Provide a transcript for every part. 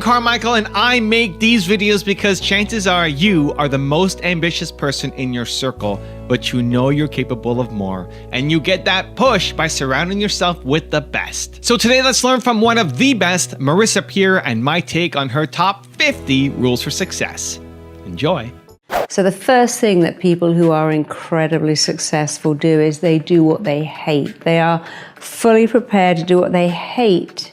Carmichael, and I make these videos because chances are you are the most ambitious person in your circle, but you know you're capable of more, and you get that push by surrounding yourself with the best. So today let's learn from one of the best, Marisa Peer, and my take on her top 50 rules for success. Enjoy. So the first thing that people who are incredibly successful do is they do what they hate. They are fully prepared to do what they hate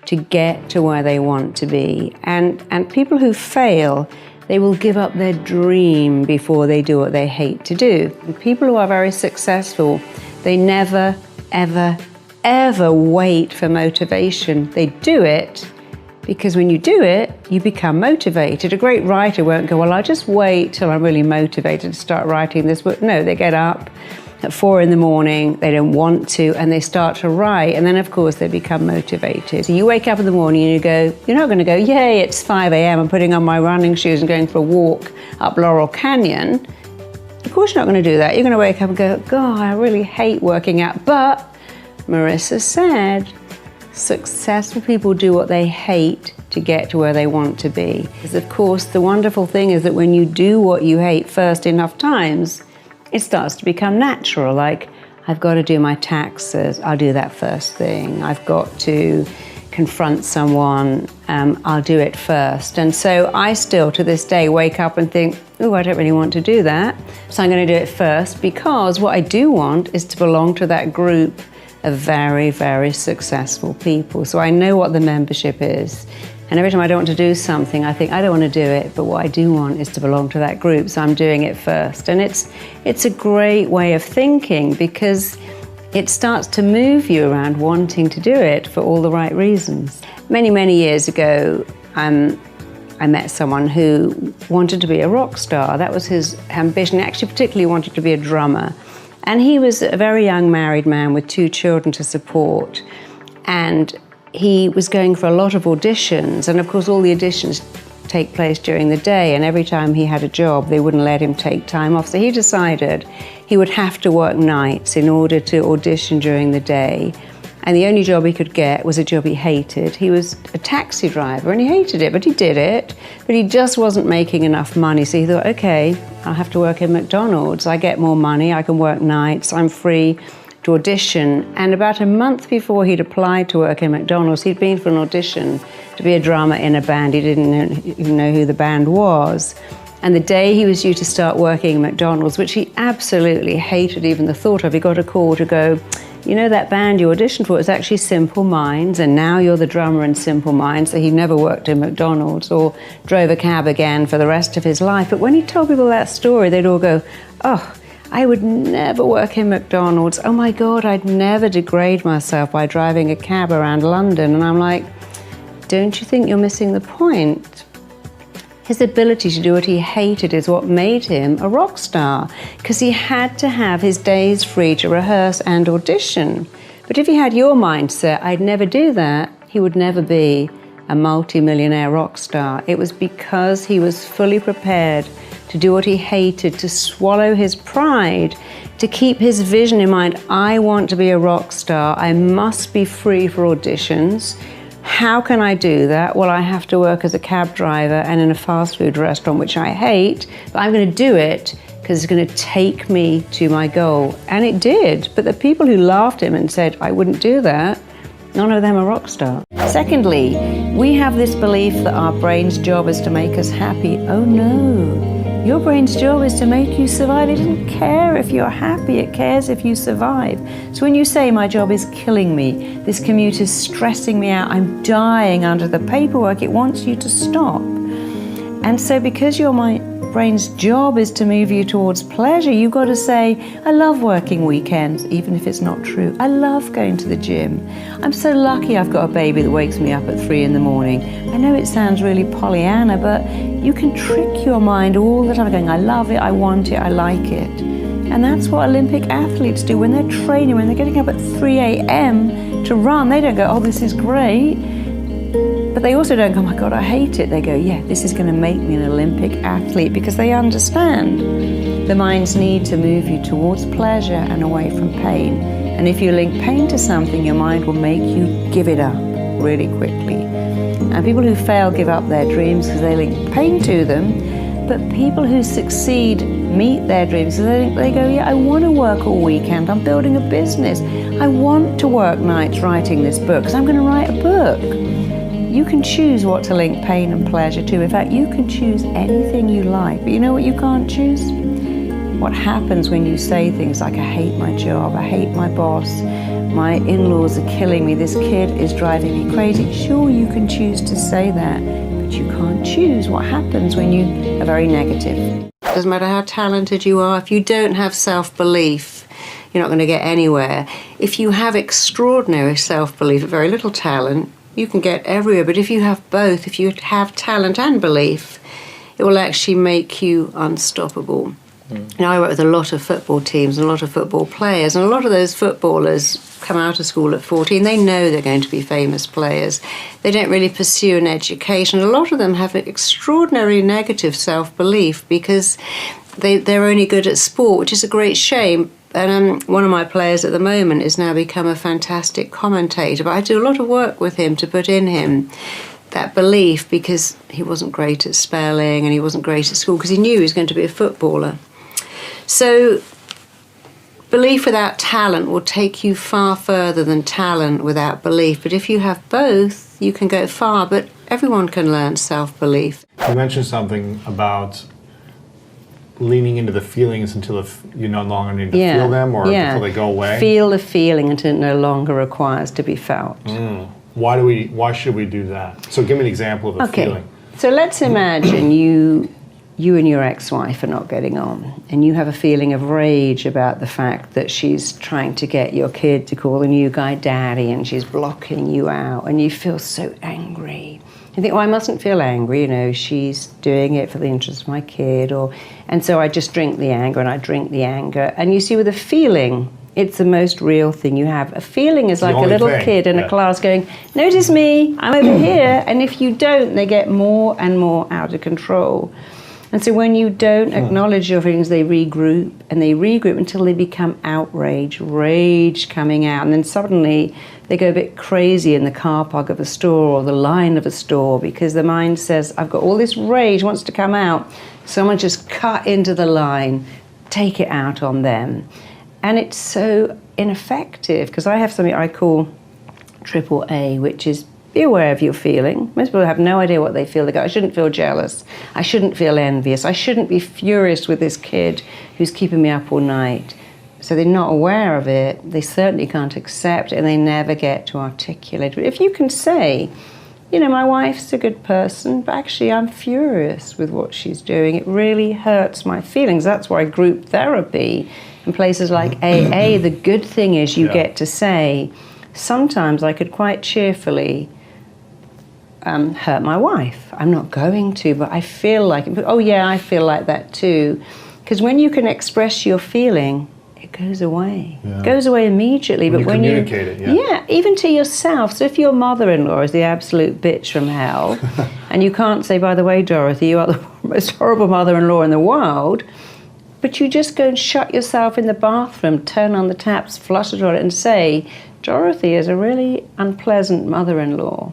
to get to where they want to be. And people who fail, they will give up their dream before they do what they hate to do. And people who are very successful, they never, ever, ever wait for motivation. They do it because when you do it, you become motivated. A great writer won't go, well, I'll just wait till I'm really motivated to start writing this book. No, they get up at 4 a.m, they don't want to, and they start to write, and then of course they become motivated. So you wake up in the morning and you go, you're not going to go, yay, it's 5 a.m, I'm putting on my running shoes and going for a walk up Laurel Canyon. Of course you're not going to do that. You're going to wake up and go, God, I really hate working out. But Marisa said, successful people do what they hate to get to where they want to be. Because of course the wonderful thing is that when you do what you hate first enough times, it starts to become natural. Like, I've got to do my taxes, I'll do that first thing. I've got to confront someone, I'll do it first. And so I still, to this day, wake up and think, oh, I don't really want to do that. So I'm going to do it first, because what I do want is to belong to that group of very, very successful people. So I know what the membership is. And every time I don't want to do something, I think, I don't want to do it, but what I do want is to belong to that group, so I'm doing it first. And it's a great way of thinking, because it starts to move you around wanting to do it for all the right reasons. Many, many years ago, I met someone who wanted to be a rock star. That was his ambition. He actually particularly wanted to be a drummer. And he was a very young married man with 2 children to support. And he was going for a lot of auditions, and of course all the auditions take place during the day, and every time he had a job they wouldn't let him take time off. So he decided he would have to work nights in order to audition during the day, and the only job he could get was a job he hated. He was a taxi driver and he hated it, but he did it, but he just wasn't making enough money. So he thought, okay, I'll have to work in McDonald's. I get more money, I can work nights, I'm free to audition. And about a month before he'd applied to work in McDonald's, he'd been for an audition to be a drummer in a band. He didn't even know who the band was. And the day he was due to start working in McDonald's, which he absolutely hated even the thought of, he got a call to go, you know, that band you auditioned for is actually Simple Minds, and now you're the drummer in Simple Minds. So he never worked in McDonald's or drove a cab again for the rest of his life. But when he told people that story, they'd all go, oh, I would never work in McDonald's. Oh my God, I'd never degrade myself by driving a cab around London. And I'm like, don't you think you're missing the point? His ability to do what he hated is what made him a rock star, because he had to have his days free to rehearse and audition. But if he had your mindset, I'd never do that, he would never be a multi-millionaire rock star. It was because he was fully prepared to do what he hated, to swallow his pride, to keep his vision in mind. I want to be a rock star. I must be free for auditions. How can I do that? Well, I have to work as a cab driver and in a fast food restaurant, which I hate, but I'm going to do it because it's going to take me to my goal. And it did. But the people who laughed at him and said, I wouldn't do that, none of them are rock stars. Secondly, we have this belief that our brain's job is to make us happy. Oh no. Your brain's job is to make you survive. It doesn't care if you're happy, it cares if you survive. So when you say, my job is killing me, this commute is stressing me out, I'm dying under the paperwork, it wants you to stop. And so because your brain's job is to move you towards pleasure, you've got to say, I love working weekends, even if it's not true. I love going to the gym. I'm so lucky I've got a baby that wakes me up at 3 a.m. I know it sounds really Pollyanna, but you can trick your mind all the time going, I love it, I want it, I like it. And that's what Olympic athletes do when they're training, when they're getting up at 3 a.m. to run. They don't go, oh, this is great. But they also don't go, oh my God, I hate it. They go, yeah, this is going to make me an Olympic athlete, because they understand the mind's need to move you towards pleasure and away from pain. And if you link pain to something, your mind will make you give it up really quickly. And people who fail give up their dreams because they link pain to them. But people who succeed meet their dreams. So they go, yeah, I want to work all weekend. I'm building a business. I want to work nights writing this book because I'm going to write a book. You can choose what to link pain and pleasure to. In fact, you can choose anything you like. But you know what you can't choose? What happens when you say things like, I hate my job, I hate my boss, my in-laws are killing me, this kid is driving me crazy. Sure, you can choose to say that, but you can't choose what happens when you are very negative. Doesn't matter how talented you are, if you don't have self-belief, you're not going to get anywhere. If you have extraordinary self-belief, very little talent, you can get everywhere. But if you have both, if you have talent and belief, it will actually make you unstoppable. Now, I work with a lot of football teams and a lot of football players, and a lot of those footballers come out of school at 14. They know they're going to be famous players. They don't really pursue an education. A lot of them have an extraordinary negative self-belief because they're only good at sport, which is a great shame. And one of my players at the moment has now become a fantastic commentator, but I do a lot of work with him to put in him that belief, because he wasn't great at spelling and he wasn't great at school because he knew he was going to be a footballer. So belief without talent will take you far further than talent without belief. But if you have both, you can go far. But everyone can learn self-belief. You mentioned something about leaning into the feelings until you no longer need to feel them, or until they go away. Feel the feeling until it no longer requires to be felt. Why should we do that? So give me an example of a feeling. So let's imagine you and your ex-wife are not getting on, and you have a feeling of rage about the fact that she's trying to get your kid to call the new guy daddy and she's blocking you out, and you feel so angry. You think, well, I mustn't feel angry, you know, she's doing it for the interest of my kid, and so I just drink the anger and I drink the anger. And you see, with a feeling, it's the most real thing you have. A feeling is like a little kid in a class going, notice me, I'm over here. And if you don't, they get more and more out of control. And so when you don't acknowledge your feelings, they regroup until they become outrage, rage coming out. And then suddenly they go a bit crazy in the car park of a store or the line of a store, because the mind says, I've got all this rage, wants to come out. Someone just cut into the line, take it out on them. And it's so ineffective, because I have something I call AAA, which is be aware of your feeling. Most people have no idea what they feel. They go, I shouldn't feel jealous. I shouldn't feel envious. I shouldn't be furious with this kid who's keeping me up all night. So they're not aware of it. They certainly can't accept it, and they never get to articulate it. If you can say, you know, my wife's a good person, but actually I'm furious with what she's doing. It really hurts my feelings. That's why group therapy and places like AA, the good thing is you get to say, sometimes I could quite cheerfully hurt my wife. I'm not going to, but I feel like it. Oh yeah, I feel like that too. Because when you can express your feeling, it goes away. It goes away immediately. When but when you communicate it, even to yourself. So if your mother-in-law is the absolute bitch from hell, and you can't say, by the way, Dorothy, you are the most horrible mother-in-law in the world, but you just go and shut yourself in the bathroom, turn on the taps, flush the toilet, and say, Dorothy is a really unpleasant mother-in-law.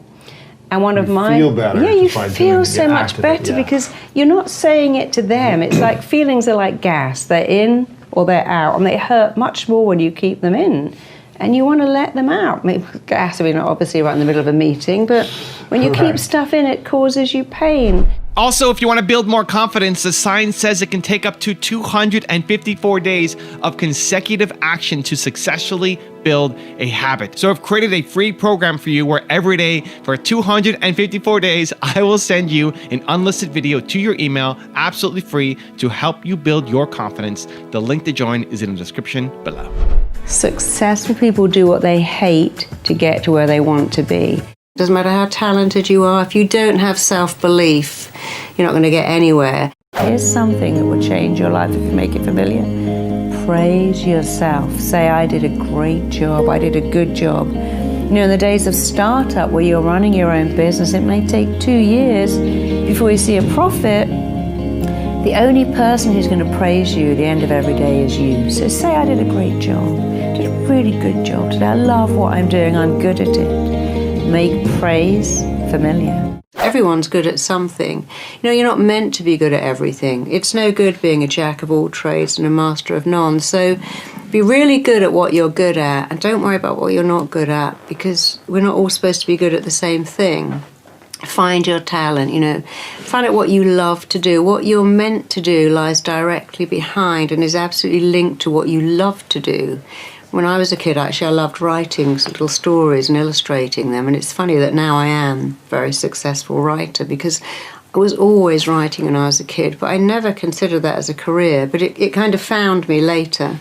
And one of my feel better. Yeah, you feel so much better because you're not saying it to them. It's like feelings are like gas. They're in or they're out, and they hurt much more when you keep them in. And you want to let them out. Maybe gas, I mean, obviously right in the middle of a meeting, but when you keep stuff in, it causes you pain. Also, if you want to build more confidence, the science says it can take up to 254 days of consecutive action to successfully build a habit. So I've created a free program for you where every day for 254 days, I will send you an unlisted video to your email, absolutely free, to help you build your confidence. The link to join is in the description below. Successful people do what they hate to get to where they want to be. Doesn't matter how talented you are, if you don't have self-belief, you're not going to get anywhere. Here's something that will change your life if you make it familiar. Praise yourself. Say, I did a great job, I did a good job. You know, in the days of startup where you're running your own business, it may take 2 years before you see a profit. The only person who's going to praise you at the end of every day is you. So say, I did a great job, did a really good job today. I love what I'm doing, I'm good at it. Make praise familiar. everyone's good at something. You know, you're not meant to be good at everything. It's no good being a jack of all trades and a master of none. So be really good at what you're good at, and don't worry about what you're not good at, because we're not all supposed to be good at the same thing. Find your talent, you know, find out what you love to do. What you're meant to do lies directly behind and is absolutely linked to what you love to do. When I was a kid, actually, I loved writing little stories and illustrating them, and it's funny that now I am a very successful writer, because I was always writing when I was a kid, but I never considered that as a career, but it kind of found me later.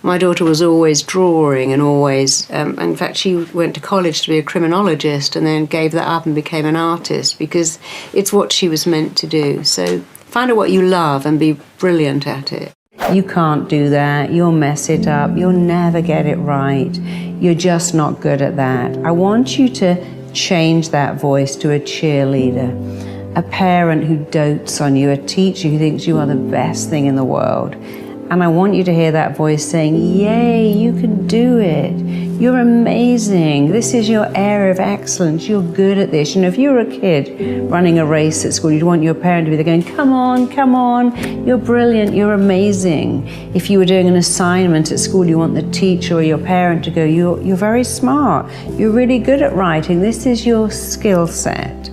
My daughter was always drawing and always, in fact, she went to college to be a criminologist and then gave that up and became an artist, because it's what she was meant to do. So find out what you love and be brilliant at it. You can't do that. You'll mess it up. You'll never get it right. You're just not good at that. I want you to change that voice to a cheerleader, a parent who dotes on you, a teacher who thinks you are the best thing in the world. And I want you to hear that voice saying, yay, you can do it. You're amazing. This is your area of excellence. You're good at this. You know, if you were a kid running a race at school, you'd want your parent to be there going, come on, you're brilliant, you're amazing. If you were doing an assignment at school, you want the teacher or your parent to go, you're very smart. You're really good at writing. This is your skill set.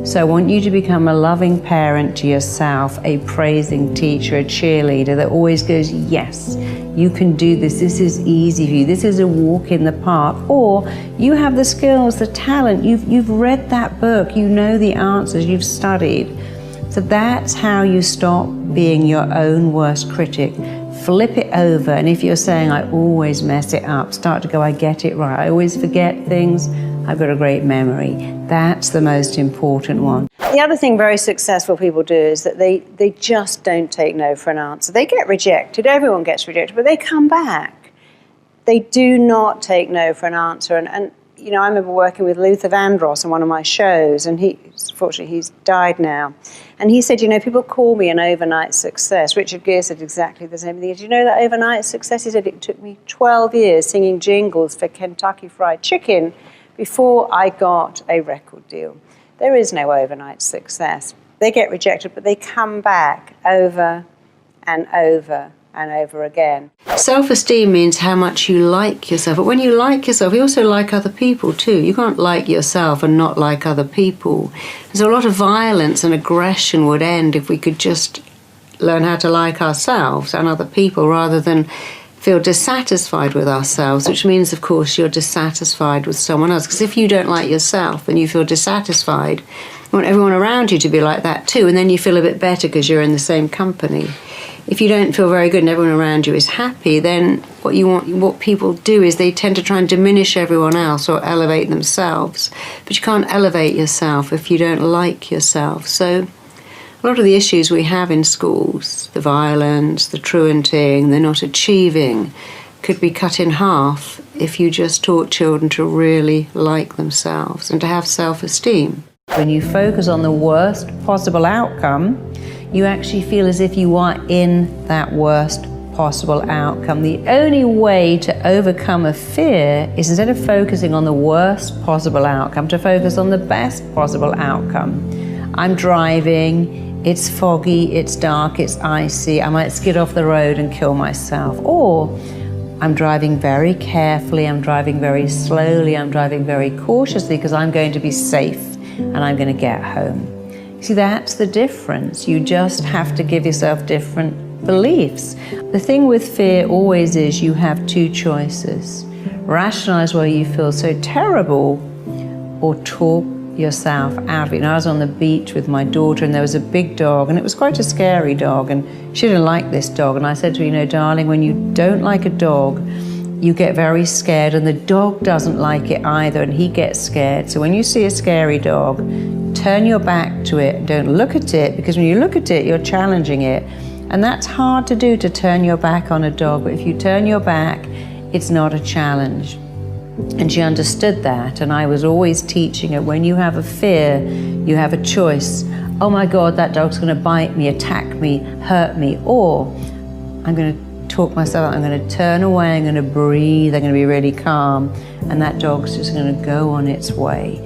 So I want you to become a loving parent to yourself, a praising teacher, a cheerleader that always goes, yes, you can do this. This is easy for you. This is a walk in the park. Or you have the skills, the talent. You've read that book. You know the answers. You've studied. So that's how you stop being your own worst critic. Flip it over. And if you're saying, I always mess it up, start to go, I get it right. I always forget things. I've got a great memory. That's the most important one. The other thing very successful people do is that they just don't take no for an answer. They get rejected. Everyone gets rejected, but they come back. They do not take no for an answer. And you know, I remember working with Luther Vandross on one of my shows, and fortunately he's died now. And he said, you know, people call me an overnight success. Richard Gere said exactly the same thing. Did you know that overnight success? He said it took me 12 years singing jingles for Kentucky Fried Chicken before I got a record deal. There is no overnight success. They get rejected, but they come back over and over and over again. Self-esteem means how much you like yourself. But when you like yourself, you also like other people too. You can't like yourself and not like other people. So a lot of violence and aggression would end if we could just learn how to like ourselves and other people rather than feel dissatisfied with ourselves, which means, of course, you're dissatisfied with someone else. Because if you don't like yourself and you feel dissatisfied, you want everyone around you to be like that too, and then you feel a bit better because you're in the same company. If you don't feel very good and everyone around you is happy, then what people do is they tend to try and diminish everyone else or elevate themselves. But you can't elevate yourself if you don't like yourself. So a lot of the issues we have in schools, the violence, the truanting, the not achieving, could be cut in half if you just taught children to really like themselves and to have self-esteem. When you focus on the worst possible outcome, you actually feel as if you are in that worst possible outcome. The only way to overcome a fear is, instead of focusing on the worst possible outcome, to focus on the best possible outcome. I'm driving, it's foggy, it's dark, it's icy, I might skid off the road and kill myself. Or I'm driving very carefully, I'm driving very slowly, I'm driving very cautiously because I'm going to be safe and I'm going to get home. See, that's the difference. You just have to give yourself different beliefs. The thing with fear always is you have two choices. Rationalize why you feel so terrible, or talk yourself out of it. And I was on the beach with my daughter and there was a big dog, and it was quite a scary dog, and she didn't like this dog. And I said to her, you know, darling, when you don't like a dog, you get very scared, and the dog doesn't like it either, and he gets scared. So when you see a scary dog, turn your back to it. Don't look at it, because when you look at it, you're challenging it. And that's hard to do, to turn your back on a dog. But if you turn your back, it's not a challenge. And she understood that. And I was always teaching her, when you have a fear, you have a choice. Oh my God, that dog's going to bite me, attack me, hurt me. Or I'm going to talk myself out, I'm going to turn away, I'm going to breathe, I'm going to be really calm, and that dog's just going to go on its way.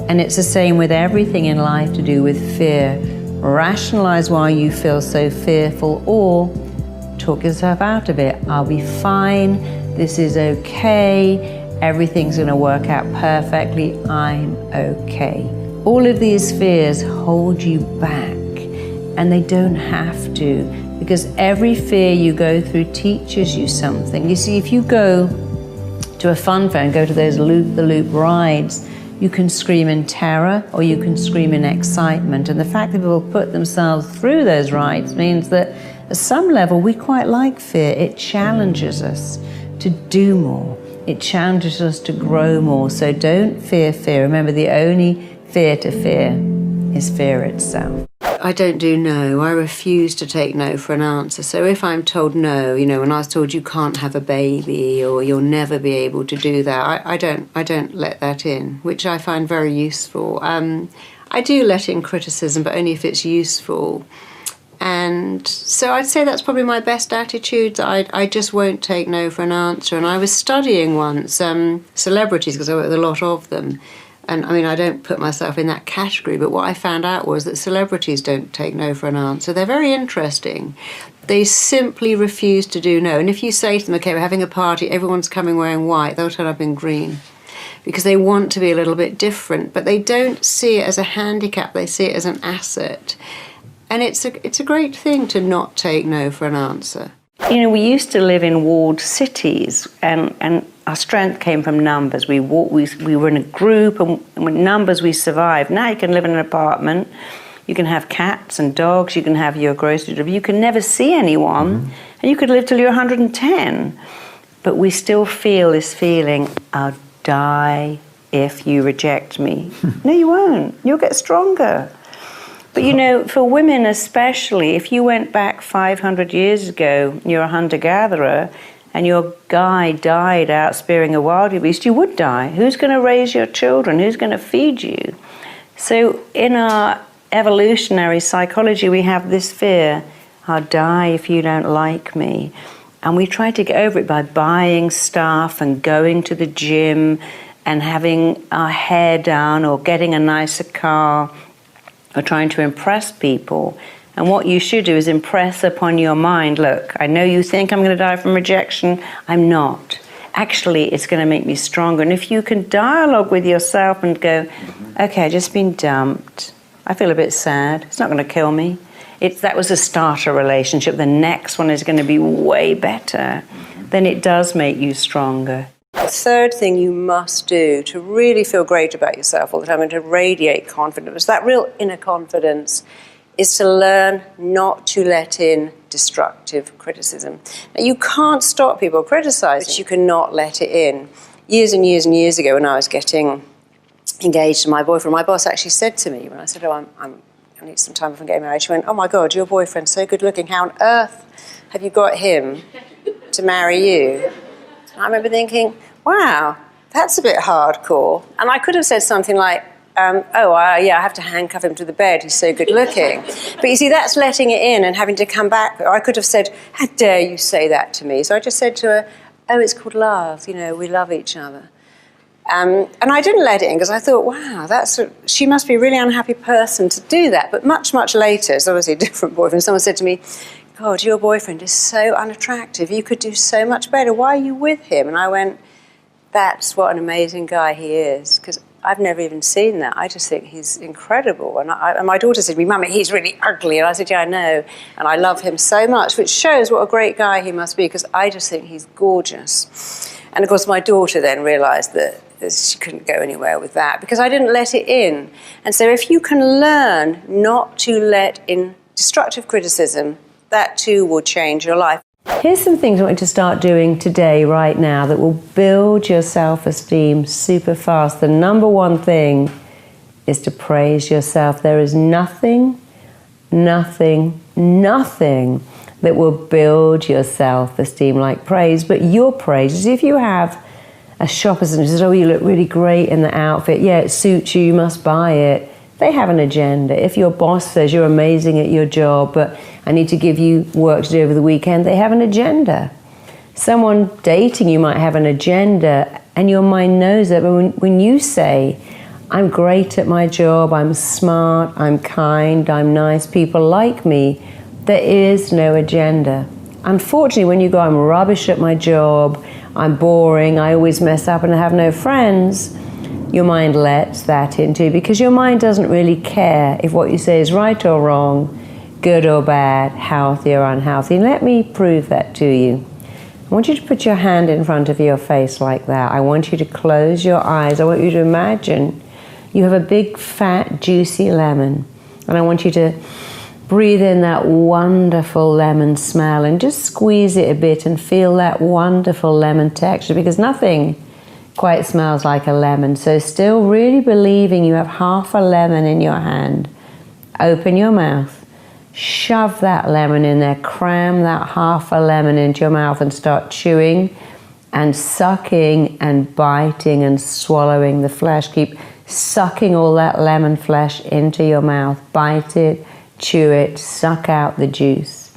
And it's the same with everything in life to do with fear. Rationalize why you feel so fearful, or talk yourself out of it. I'll be fine. This is okay. Everything's going to work out perfectly. I'm okay. All of these fears hold you back, and they don't have to, because every fear you go through teaches you something. You see, if you go to a fun fair and go to those loop-the-loop rides, you can scream in terror or you can scream in excitement. And the fact that people put themselves through those rides means that at some level we quite like fear. It challenges us to do more. It challenges us to grow more. So don't fear fear. Remember, the only fear to fear is fear itself. I don't do no. I refuse to take no for an answer. So if I'm told no, you know, when I was told you can't have a baby or you'll never be able to do that, I don't let that in, which I find very useful. I do let in criticism, but only if it's useful. And so I'd say that's probably my best attitude. I just won't take no for an answer. And I was studying once celebrities, because I work with a lot of them. And I mean, I don't put myself in that category, but what I found out was that celebrities don't take no for an answer. They're very interesting. They simply refuse to do no. And if you say to them, okay, we're having a party, everyone's coming wearing white, they'll turn up in green, because they want to be a little bit different, but they don't see it as a handicap, they see it as an asset. And it's a great thing to not take no for an answer. You know, we used to live in walled cities, and our strength came from numbers. We were in a group, and with numbers we survived. Now you can live in an apartment, you can have cats and dogs, you can have your grocery delivery, you can never see anyone, and you could live till you're 110. But we still feel this feeling, I'll die if you reject me. No, you won't. You'll get stronger. But you know, for women especially, if you went back 500 years ago, you're a hunter-gatherer, and your guy died out spearing a wildebeest, you would die. Who's going to raise your children? Who's going to feed you? So in our evolutionary psychology, we have this fear, I'll die if you don't like me. And we try to get over it by buying stuff and going to the gym and having our hair done or getting a nicer car, or trying to impress people. And what you should do is impress upon your mind, look, I know you think I'm going to die from rejection. I'm not. Actually, it's going to make me stronger. And if you can dialogue with yourself and go, okay, I've just been dumped. I feel a bit sad. It's not going to kill me. That was a starter relationship. The next one is going to be way better. Then it does make you stronger. The third thing you must do to really feel great about yourself all the time and to radiate confidence, that real inner confidence, is to learn not to let in destructive criticism. Now, you can't stop people criticizing, but you cannot let it in. Years and years and years ago, when I was getting engaged to my boyfriend, my boss actually said to me, when I said, I need some time before getting married, she went, oh my God, your boyfriend's so good looking. How on earth have you got him to marry you? I remember thinking, wow, that's a bit hardcore. And I could have said something like, I have to handcuff him to the bed, he's so good looking. But you see, that's letting it in and having to come back. I could have said, how dare you say that to me? So I just said to her, oh, it's called love, we love each other. And I didn't let it in because I thought, wow, she must be a really unhappy person to do that. But much, much later, it's obviously a different boyfriend, someone said to me, God, your boyfriend is so unattractive. You could do so much better. Why are you with him? And I went, that's what an amazing guy he is. Because I've never even seen that. I just think he's incredible. And my daughter said to me, Mummy, he's really ugly. And I said, yeah, I know. And I love him so much, which shows what a great guy he must be, because I just think he's gorgeous. And of course, my daughter then realized that she couldn't go anywhere with that because I didn't let it in. And so if you can learn not to let in destructive criticism, that too will change your life. Here's some things I want you to start doing today, right now, that will build your self-esteem super fast. The number one thing is to praise yourself. There is nothing that will build your self-esteem like praise, but your praise. If you have a shop assistant who says, oh, you look really great in the outfit, yeah, it suits you, you must buy it. They have an agenda. If your boss says you're amazing at your job, but I need to give you work to do over the weekend, they have an agenda. Someone dating you might have an agenda, and your mind knows that. But when you say, I'm great at my job, I'm smart, I'm kind, I'm nice, people like me. There is no agenda. Unfortunately, when you go, I'm rubbish at my job, I'm boring, I always mess up and I have no friends, your mind lets that into, because your mind doesn't really care if what you say is right or wrong, good or bad, healthy or unhealthy. Let me prove that to you. I want you to put your hand in front of your face like that. I want you to close your eyes. I want you to imagine you have a big, fat, juicy lemon. And I want you to breathe in that wonderful lemon smell and just squeeze it a bit and feel that wonderful lemon texture, because nothing quite smells like a lemon. So still really believing you have half a lemon in your hand, open your mouth. Shove that lemon in there, cram that half a lemon into your mouth and start chewing and sucking and biting and swallowing the flesh. Keep sucking all that lemon flesh into your mouth. Bite it, chew it, suck out the juice.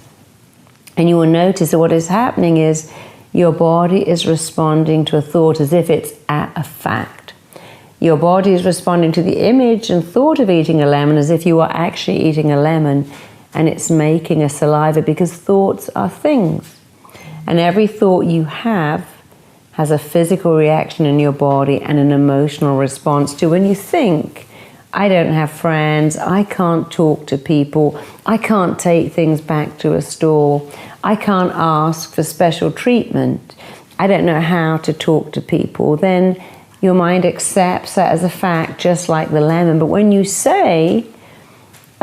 And you will notice that what is happening is your body is responding to a thought as if it's a fact. Your body is responding to the image and thought of eating a lemon as if you are actually eating a lemon. And it's making a saliva, because thoughts are things. And every thought you have has a physical reaction in your body and an emotional response to. When you think, I don't have friends, I can't talk to people, I can't take things back to a store, I can't ask for special treatment, I don't know how to talk to people, then your mind accepts that as a fact, just like the lemon. But when you say,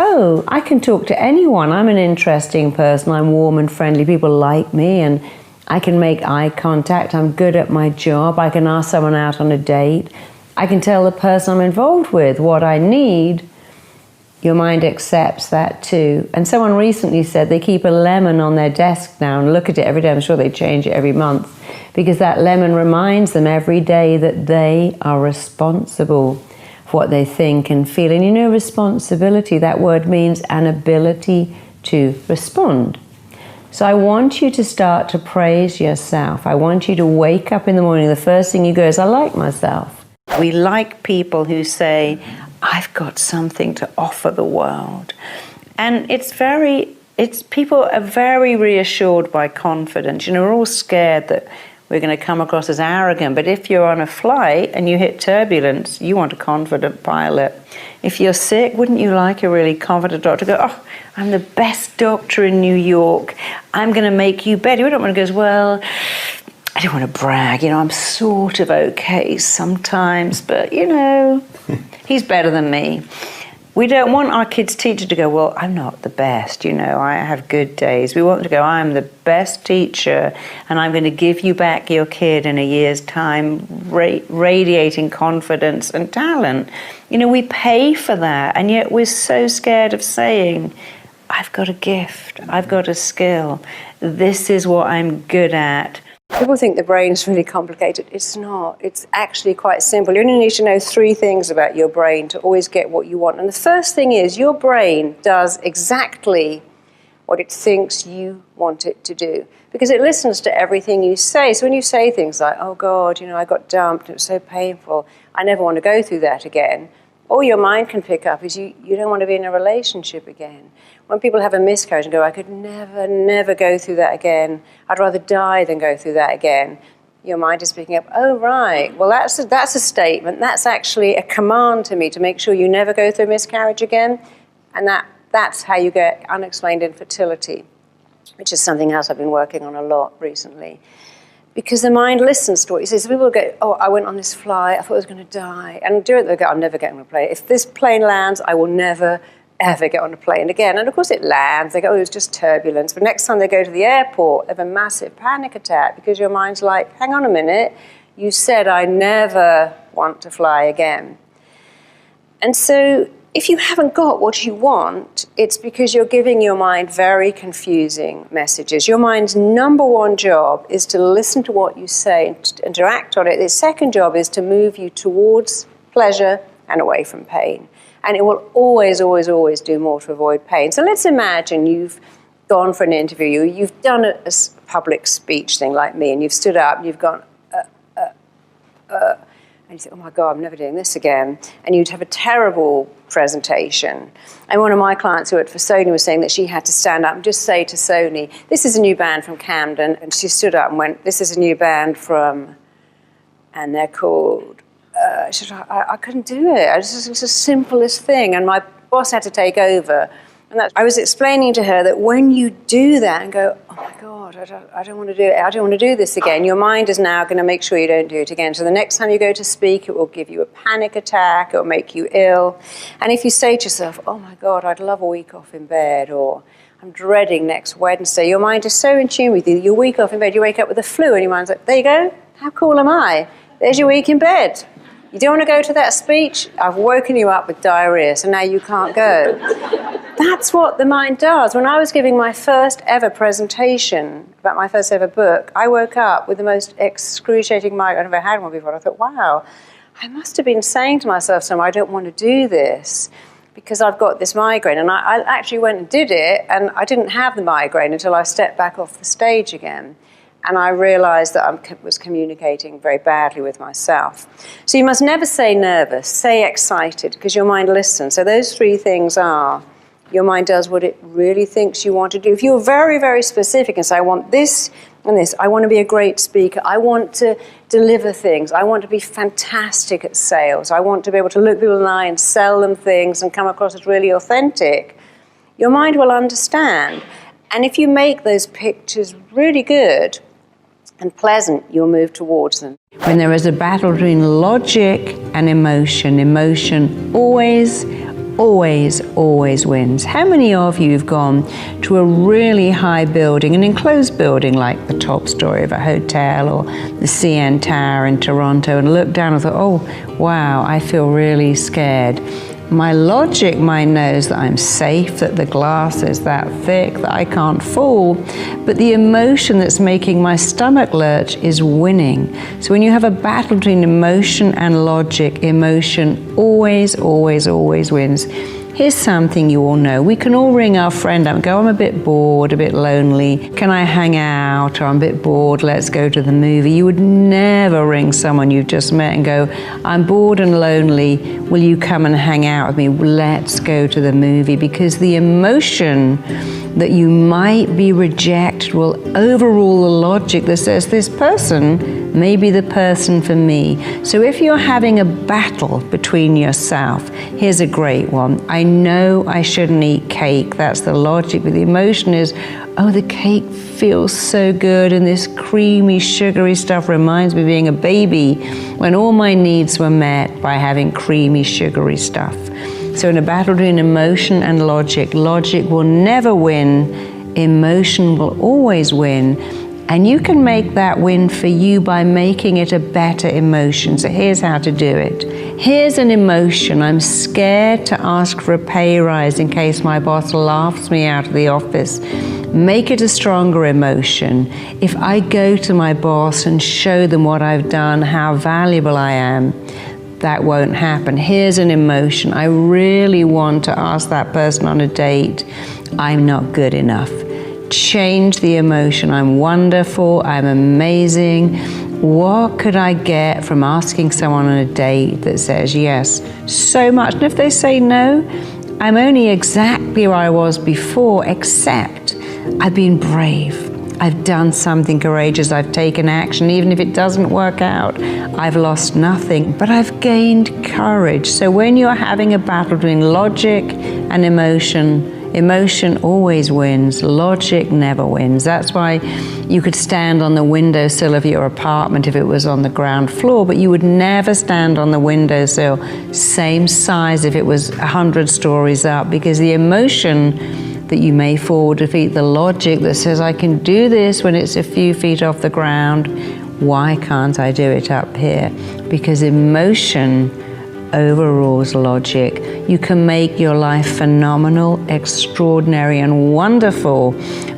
oh, I can talk to anyone, I'm an interesting person, I'm warm and friendly, people like me, and I can make eye contact, I'm good at my job, I can ask someone out on a date, I can tell the person I'm involved with what I need, your mind accepts that too. And someone recently said they keep a lemon on their desk now and look at it every day. I'm sure they change it every month, because that lemon reminds them every day that they are responsible what they think and feel. And you know, responsibility, that word means an ability to respond. So I want you to start to praise yourself. I want you to wake up in the morning, the first thing you go is, I like myself. We like people who say, I've got something to offer the world. And people are very reassured by confidence. You know, we're all scared that we're going to come across as arrogant. But if you're on a flight and you hit turbulence, you want a confident pilot. If you're sick, wouldn't you like a really confident doctor to go, oh, I'm the best doctor in New York, I'm going to make you better. You don't want to go, well, I don't want to brag, you know, I'm sort of okay sometimes, but, you know, he's better than me. We don't want our kids' teacher to go, well, I'm not the best, you know, I have good days. We want them to go, I'm the best teacher, and I'm going to give you back your kid in a year's time, radiating confidence and talent. You know, we pay for that, and yet we're so scared of saying, I've got a gift, I've got a skill, this is what I'm good at. People think the brain's really complicated. It's not. It's actually quite simple. You only need to know 3 things about your brain to always get what you want. And the first thing is your brain does exactly what it thinks you want it to do, because it listens to everything you say. So when you say things like, oh God, you know, I got dumped, it was so painful, I never want to go through that again, all your mind can pick up is you don't want to be in a relationship again. When people have a miscarriage and go, I could never go through that again, I'd rather die than go through that again, your mind is picking up, oh right, well that's a statement, that's actually a command to me to make sure you never go through a miscarriage again, and that's how you get unexplained infertility, which is something else I've been working on a lot recently. Because the mind listens to what you say. So people go, oh, I went on this flight, I thought I was going to die. And do it, they go, I'm never getting on a plane. If this plane lands, I will never, ever get on a plane again. And of course it lands, they go, oh, it was just turbulence. But next time they go to the airport, they have a massive panic attack because your mind's like, hang on a minute, you said I never want to fly again. And so if you haven't got what you want, it's because you're giving your mind very confusing messages. Your mind's number one job is to listen to what you say and to act on it. Its second job is to move you towards pleasure and away from pain. And it will always, always, always do more to avoid pain. So let's imagine you've gone for an interview, you've done a public speech thing like me, and you've stood up and you've gone, And you think, oh my God, I'm never doing this again. And you'd have a terrible presentation. And one of my clients who worked for Sony was saying that she had to stand up and just say to Sony, this is a new band from Camden. And she stood up and went, this is a new band from, and they're called, she said, I couldn't do it. It was the simplest thing. And my boss had to take over. And I was explaining to her that when you do that and go, oh my God, I don't want to do it. I don't want to do this again. Your mind is now going to make sure you don't do it again. So the next time you go to speak, it will give you a panic attack. It will make you ill. And if you say to yourself, oh my God, I'd love a week off in bed, or I'm dreading next Wednesday, your mind is so in tune with you. You're a week off in bed, you wake up with the flu, and your mind's like, there you go. How cool am I? There's your week in bed. You don't want to go to that speech? I've woken you up with diarrhea, so now you can't go. That's what the mind does. When I was giving my first ever presentation about my first ever book, I woke up with the most excruciating migraine I've ever had one before. I thought, wow, I must have been saying to myself somewhere, I don't want to do this because I've got this migraine. And I actually went and did it, and I didn't have the migraine until I stepped back off the stage again. And I realized that I was communicating very badly with myself. So you must never say nervous, say excited, because your mind listens. So those three things are, your mind does what it really thinks you want to do. If you're very, very specific and say, I want this and this, I want to be a great speaker, I want to deliver things, I want to be fantastic at sales, I want to be able to look people in the eye and sell them things and come across as really authentic, your mind will understand. And if you make those pictures really good and pleasant, you'll move towards them. When there is a battle between logic and emotion, emotion always wins. How many of you have gone to a really high building, an enclosed building like the top story of a hotel or the CN Tower in Toronto, and looked down and thought, oh, wow, I feel really scared. My logic mind knows that I'm safe, that the glass is that thick, that I can't fall, but the emotion that's making my stomach lurch is winning. So when you have a battle between emotion and logic, emotion always wins. Here's something you all know. We can all ring our friend up and go, I'm a bit bored, a bit lonely. Can I hang out? Or I'm a bit bored, let's go to the movie. You would never ring someone you've just met and go, I'm bored and lonely, will you come and hang out with me? Let's go to the movie. Because the emotion that you might be rejected will overrule the logic that says this person may be the person for me. So if you're having a battle between yourself, here's a great one. I know I shouldn't eat cake, that's the logic, but the emotion is, oh, the cake feels so good and this creamy, sugary stuff reminds me of being a baby when all my needs were met by having creamy, sugary stuff. So in a battle between emotion and logic, logic will never win, emotion will always win. And you can make that win for you by making it a better emotion. So here's how to do it. Here's an emotion. I'm scared to ask for a pay rise in case my boss laughs me out of the office. Make it a stronger emotion. If I go to my boss and show them what I've done, how valuable I am, that won't happen. Here's an emotion. I really want to ask that person on a date. I'm not good enough. Change the emotion. I'm wonderful, I'm amazing. What could I get from asking someone on a date that says yes so much? And if they say no, I'm only exactly where I was before, except I've been brave. I've done something courageous, I've taken action. Even if it doesn't work out, I've lost nothing, but I've gained courage. So when you're having a battle between logic and emotion, emotion always wins, logic never wins. That's why you could stand on the windowsill of your apartment if it was on the ground floor, but you would never stand on the windowsill same size if it was 100 stories up, because the emotion that you may fall will defeat the logic that says, I can do this when it's a few feet off the ground. Why can't I do it up here? Because emotion overrules logic. You can make your life phenomenal, extraordinary, and wonderful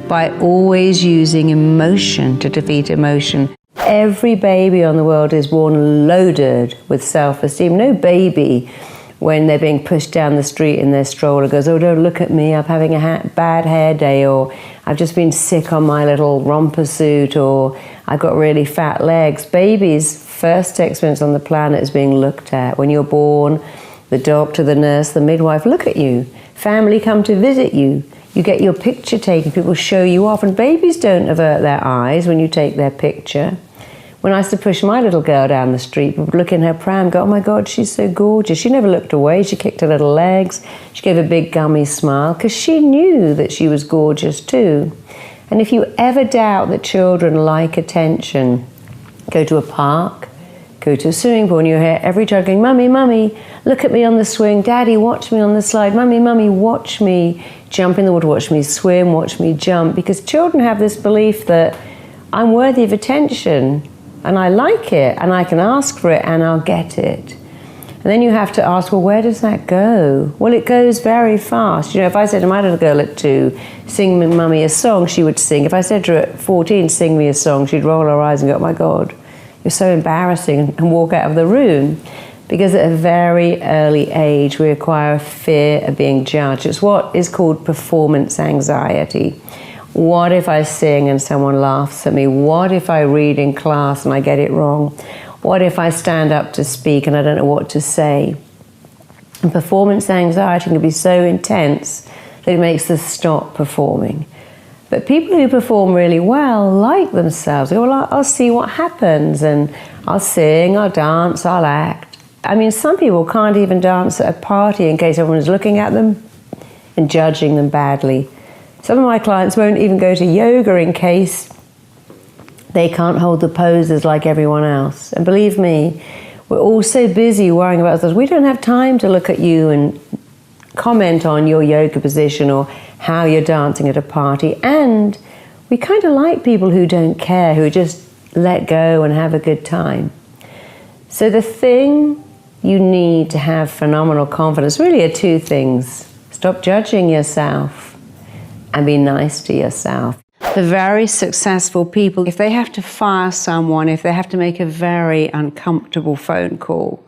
by always using emotion to defeat emotion. Every baby on the world is born loaded with self-esteem. No baby when they're being pushed down the street in their stroller, goes, oh, don't look at me, I'm having a bad hair day, or I've just been sick on my little romper suit, or I've got really fat legs. Babies' first experience on the planet is being looked at. When you're born, the doctor, the nurse, the midwife look at you. Family come to visit you. You get your picture taken, people show you off, and babies don't avert their eyes when you take their picture. When I used to push my little girl down the street, people would look in her pram and go, oh my God, she's so gorgeous. She never looked away. She kicked her little legs. She gave a big gummy smile because she knew that she was gorgeous too. And if you ever doubt that children like attention, go to a park, go to a swimming pool, and you hear every child going, Mummy, Mummy, look at me on the swing. Daddy, watch me on the slide. Mummy, Mummy, watch me jump in the water, watch me swim, watch me jump. Because children have this belief that I'm worthy of attention, and I like it, and I can ask for it, and I'll get it. And then you have to ask, well, where does that go? Well, it goes very fast. You know, if I said to my little girl at 2, sing me, Mummy, a song, she would sing. If I said to her at 14, sing me a song, she'd roll her eyes and go, oh my God, you're so embarrassing, and walk out of the room. Because at a very early age, we acquire a fear of being judged. It's what is called performance anxiety. What if I sing and someone laughs at me? What if I read in class and I get it wrong? What if I stand up to speak and I don't know what to say? And performance anxiety can be so intense that it makes us stop performing. But people who perform really well like themselves. They go, well, I'll see what happens, and I'll sing, I'll dance, I'll act. I mean, some people can't even dance at a party in case everyone's looking at them and judging them badly. Some of my clients won't even go to yoga in case they can't hold the poses like everyone else. And believe me, we're all so busy worrying about ourselves. We don't have time to look at you and comment on your yoga position or how you're dancing at a party. And we kind of like people who don't care, who just let go and have a good time. So the thing you need to have phenomenal confidence really are 2 things. Stop judging yourself and be nice to yourself. The very successful people, if they have to fire someone, if they have to make a very uncomfortable phone call,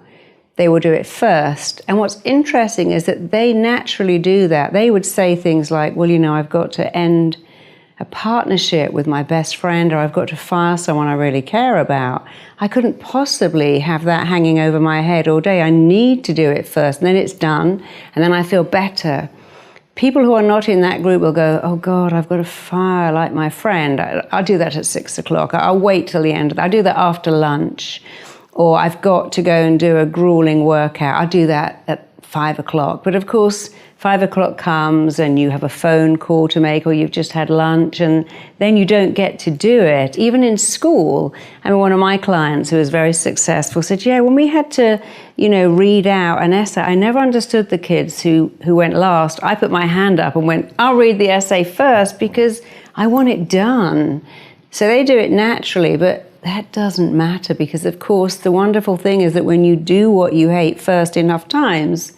they will do it first. And what's interesting is that they naturally do that. They would say things like, well, you know, I've got to end a partnership with my best friend, or I've got to fire someone I really care about. I couldn't possibly have that hanging over my head all day. I need to do it first, and then it's done, and then I feel better. People who are not in that group will go, oh God, I've got to fire like my friend. I'll do that at 6 o'clock. I'll wait till the end of that. I'll do that after lunch. Or I've got to go and do a grueling workout. I'll do that at 5 o'clock. But of course, 5 o'clock comes and you have a phone call to make, or you've just had lunch, and then you don't get to do it. Even in school, I mean, one of my clients who was very successful said, yeah, when we had to, you know, read out an essay, I never understood the kids who went last. I put my hand up and went, I'll read the essay first because I want it done. So they do it naturally, but that doesn't matter, because of course the wonderful thing is that when you do what you hate first enough times,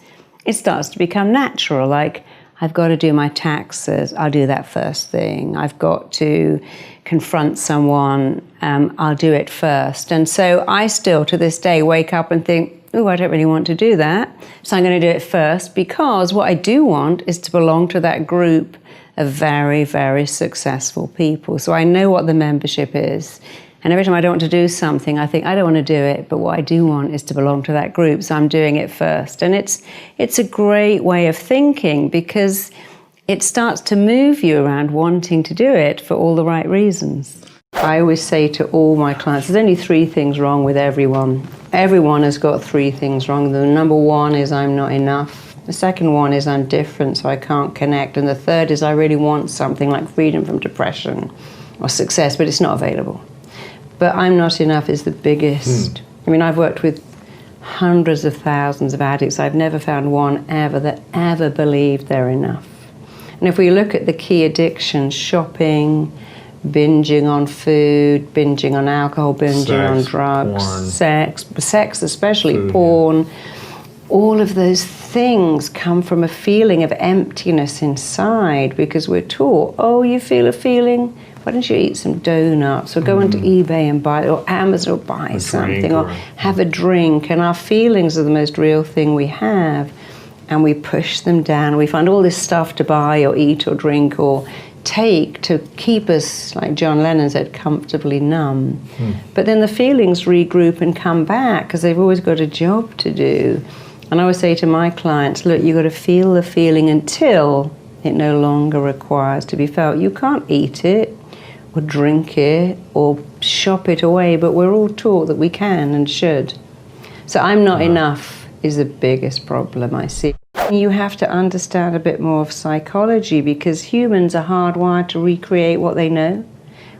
it starts to become natural. Like, I've got to do my taxes, I'll do that first thing. I've got to confront someone, I'll do it first. And so I still, to this day, wake up and think, oh, I don't really want to do that, so I'm going to do it first, because what I do want is to belong to that group of very, very successful people. So I know what the membership is. And every time I don't want to do something, I think, I don't want to do it, but what I do want is to belong to that group, so I'm doing it first. And it's a great way of thinking, because it starts to move you around wanting to do it for all the right reasons. I always say to all my clients, there's only 3 things wrong with everyone. Everyone has got 3 things wrong. The number 1 is I'm not enough. The second one is I'm different, so I can't connect. And the third is I really want something like freedom from depression or success, but it's not available. But I'm not enough is the biggest. I mean, I've worked with hundreds of thousands of addicts. I've never found one ever that ever believed they're enough. And if we look at the key addictions, shopping, binging on food, binging on alcohol, binging on drugs, porn. sex especially, food, porn, yeah. All of those things come from a feeling of emptiness inside, because we're taught, oh, you feel a feeling? why don't you eat some donuts or go onto eBay and buy, or Amazon, or buy something, or have a drink. And our feelings are the most real thing we have, and we push them down. We find all this stuff to buy or eat or drink or take to keep us, like John Lennon said, comfortably numb. But then the feelings regroup and come back because they've always got a job to do. And I always say to my clients, look, you've got to feel the feeling until it no longer requires to be felt. You can't eat it or drink it or shop it away, but we're all taught that we can and should. So I'm not enough is the biggest problem I see. You have to understand a bit more of psychology because humans are hardwired to recreate what they know.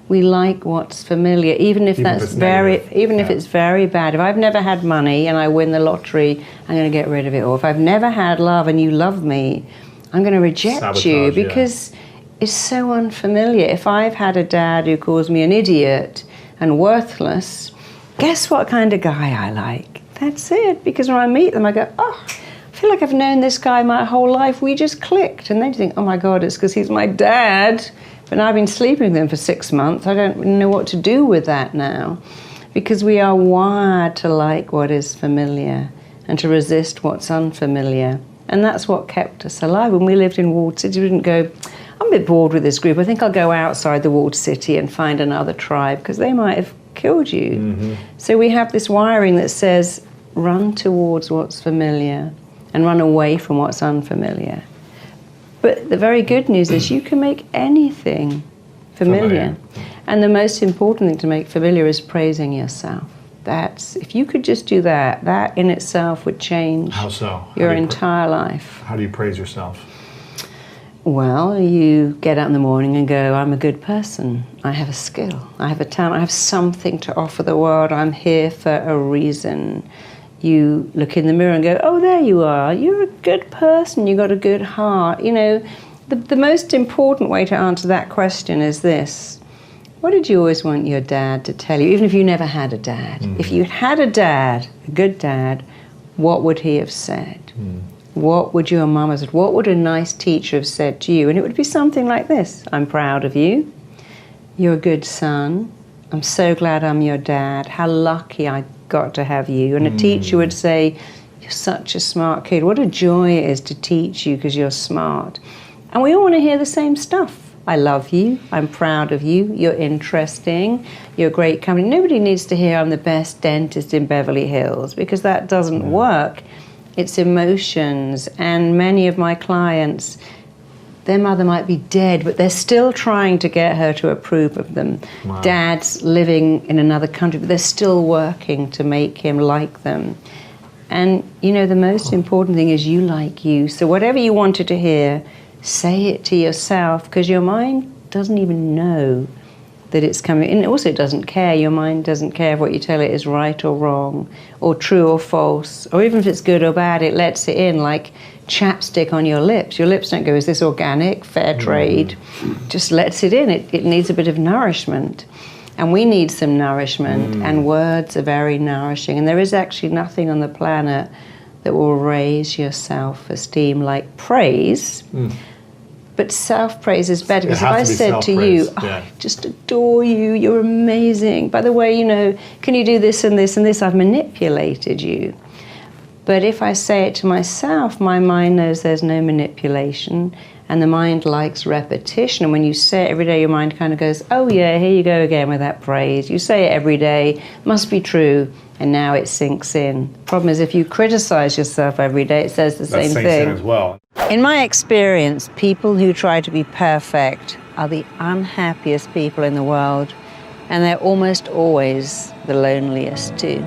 We like what's familiar, even if it's very bad. If I've never had money and I win the lottery, I'm going to get rid of it. Or if I've never had love and you love me, I'm going to reject you because it's so unfamiliar. If I've had a dad who calls me an idiot and worthless, guess what kind of guy I like? That's it. Because when I meet them, I go, oh, I feel like I've known this guy my whole life. We just clicked. And they think, oh my God, it's because he's my dad. But I've been sleeping with him for 6 months. I don't know what to do with that now. Because we are wired to like what is familiar and to resist what's unfamiliar. And that's what kept us alive. When we lived in walled cities, we didn't go, I'm a bit bored with this group. I think I'll go outside the walled city and find another tribe because they might have killed you. So we have this wiring that says, run towards what's familiar and run away from what's unfamiliar. But the very good news is you can make anything familiar. And the most important thing to make familiar is praising yourself. If you could just do that, that in itself would change your entire life. How do you praise yourself? Well, you get up in the morning and go, I'm a good person. I have a skill. I have a talent. I have something to offer the world. I'm here for a reason. You look in the mirror and go, oh, there you are. You're a good person. You've got a good heart. You know, the most important way to answer that question is this. What did you always want your dad to tell you, even if you never had a dad? If you had a dad, a good dad, what would he have said? What would your mum have said? What would a nice teacher have said to you? And it would be something like this. I'm proud of you. You're a good son. I'm so glad I'm your dad. How lucky I got to have you. And a teacher would say, you're such a smart kid. What a joy it is to teach you because you're smart. And we all want to hear the same stuff. I love you, I'm proud of you, you're interesting, you're a great company. Nobody needs to hear I'm the best dentist in Beverly Hills because that doesn't work. It's emotions, and many of my clients, their mother might be dead, but they're still trying to get her to approve of them. Dad's living in another country, but they're still working to make him like them. And you know, the most important thing is you like you. So whatever you wanted to hear, say it to yourself, because your mind doesn't even know that it's coming. And also it doesn't care. Your mind doesn't care if what you tell it is right or wrong, or true or false, or even if it's good or bad, it lets it in like chapstick on your lips. Your lips don't go, is this organic, fair trade? Just lets it in. It needs a bit of nourishment. And we need some nourishment, and words are very nourishing. And there is actually nothing on the planet that will raise your self-esteem like praise. But self-praise is better, because if I said to you, oh, I just adore you, you're amazing. By the way, you know, can you do this and this and this? I've manipulated you. But if I say it to myself, my mind knows there's no manipulation, and the mind likes repetition. And when you say it every day, your mind kind of goes, oh yeah, here you go again with that praise. You say it every day, must be true, and now it sinks in. The problem is if you criticize yourself every day, it says the same thing. That sinks in as well. In my experience, people who try to be perfect are the unhappiest people in the world, and they're almost always the loneliest too.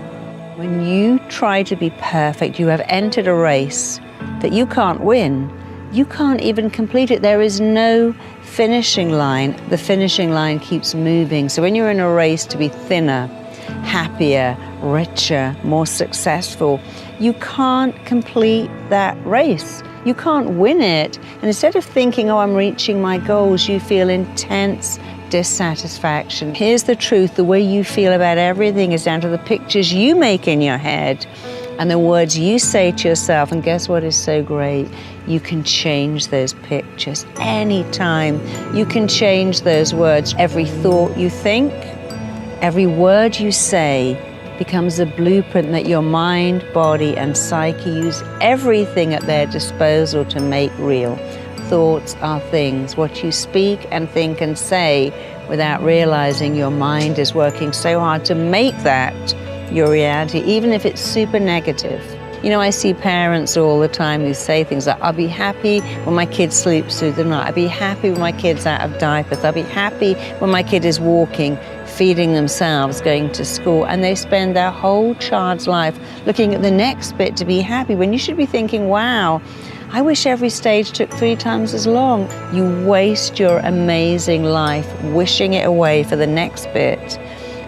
When you try to be perfect, you have entered a race that you can't win. You can't even complete it. There is no finishing line. The finishing line keeps moving. So when you're in a race to be thinner, happier, richer, more successful, you can't complete that race. You can't win it. And instead of thinking, oh, I'm reaching my goals, you feel intense dissatisfaction. Here's the truth. The way you feel about everything is down to the pictures you make in your head. And the words you say to yourself, and guess what is so great? You can change those pictures anytime. You can change those words. Every thought you think, every word you say becomes a blueprint that your mind, body, and psyche use everything at their disposal to make real. Thoughts are things. What you speak and think and say without realizing your mind is working so hard to make that your reality, even if it's super negative. You know, I see parents all the time who say things like, I'll be happy when my kid sleeps through the night. I'll be happy when my kid's out of diapers. I'll be happy when my kid is walking, feeding themselves, going to school. And they spend their whole child's life looking at the next bit to be happy, when you should be thinking, wow, I wish every stage took 3 times as long. You waste your amazing life wishing it away for the next bit.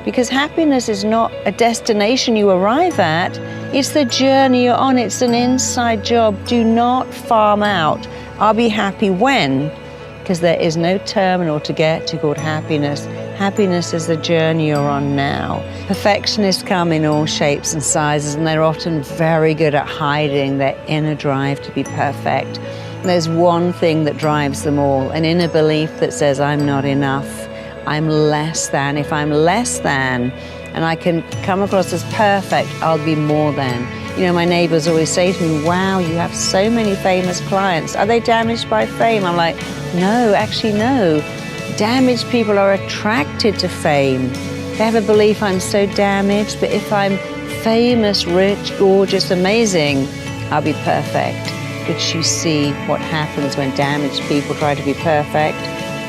Because happiness is not a destination you arrive at, it's the journey you're on, it's an inside job. Do not farm out, I'll be happy when, because there is no terminal to get to called happiness. Happiness is the journey you're on now. Perfectionists come in all shapes and sizes, and they're often very good at hiding their inner drive to be perfect. There's one thing that drives them all, an inner belief that says, I'm not enough. I'm less than. If I'm less than and I can come across as perfect, I'll be more than. You know, my neighbors always say to me, wow, you have so many famous clients. Are they damaged by fame? I'm like, no, actually no. Damaged people are attracted to fame. They have a belief I'm so damaged, but if I'm famous, rich, gorgeous, amazing, I'll be perfect. But you see what happens when damaged people try to be perfect.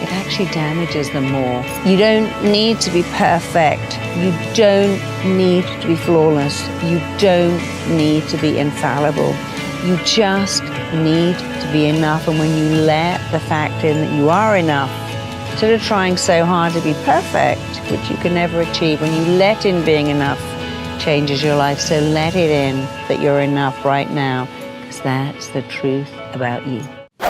It actually damages them more. You don't need to be perfect. You don't need to be flawless. You don't need to be infallible. You just need to be enough. And when you let the fact in that you are enough, instead of trying so hard to be perfect, which you can never achieve, when you let in being enough, changes your life. So let it in that you're enough right now, because that's the truth about you.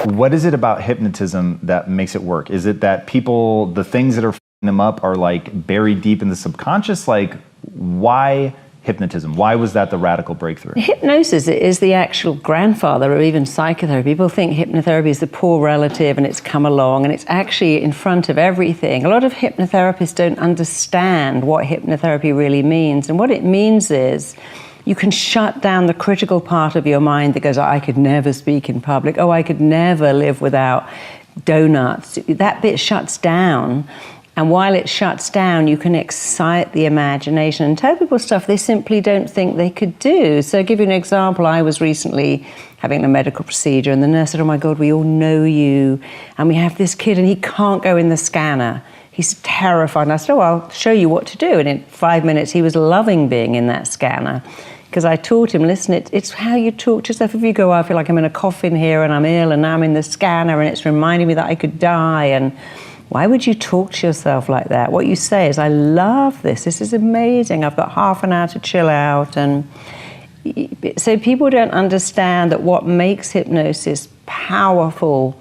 What is it about hypnotism that makes it work? Is it that people, the things that are f***ing them up are like buried deep in the subconscious? Like, why hypnotism? Why was that the radical breakthrough? Hypnosis is the actual grandfather of even psychotherapy. People think hypnotherapy is the poor relative and it's come along, and it's actually in front of everything. A lot of hypnotherapists don't understand what hypnotherapy really means. And what it means is you can shut down the critical part of your mind that goes, oh, I could never speak in public. Oh, I could never live without donuts. That bit shuts down. And while it shuts down, you can excite the imagination and tell people stuff they simply don't think they could do. So I'll give you an example. I was recently having a medical procedure, and the nurse said, oh my God, we all know you. And we have this kid and he can't go in the scanner. He's terrified. And I said, oh, I'll show you what to do. And in 5 minutes, he was loving being in that scanner. Because I taught him, listen, it's how you talk to yourself. If you go, I feel like I'm in a coffin here and I'm ill and now I'm in the scanner and it's reminding me that I could die. And why would you talk to yourself like that? What you say is, I love this. This is amazing. I've got half an hour to chill out. And so people don't understand that what makes hypnosis powerful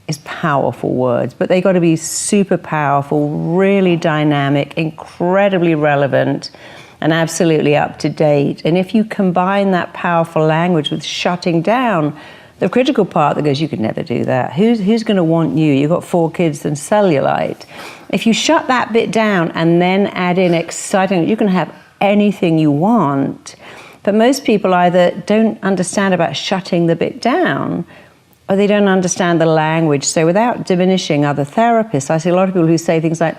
is powerful words, but they got to be super powerful, really dynamic, incredibly relevant, and absolutely up to date. And if you combine that powerful language with shutting down the critical part that goes, you could never do that. Who's going to want you? You've got 4 kids and cellulite. If you shut that bit down and then add in exciting, you can have anything you want. But most people either don't understand about shutting the bit down, or they don't understand the language. So without diminishing other therapists, I see a lot of people who say things like,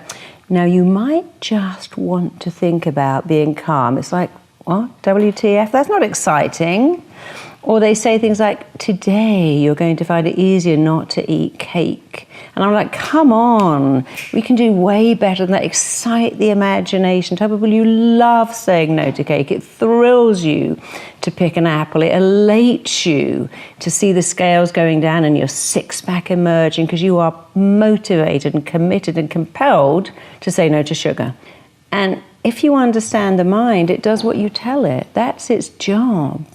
now you might just want to think about being calm. It's like, what? WTF? That's not exciting. Or they say things like, today you're going to find it easier not to eat cake. And I'm like, come on, we can do way better than that. Excite the imagination. Tell people you love saying no to cake. It thrills you to pick an apple. It elates you to see the scales going down and your six-pack emerging, because you are motivated and committed and compelled to say no to sugar. And if you understand the mind, it does what you tell it. That's its job.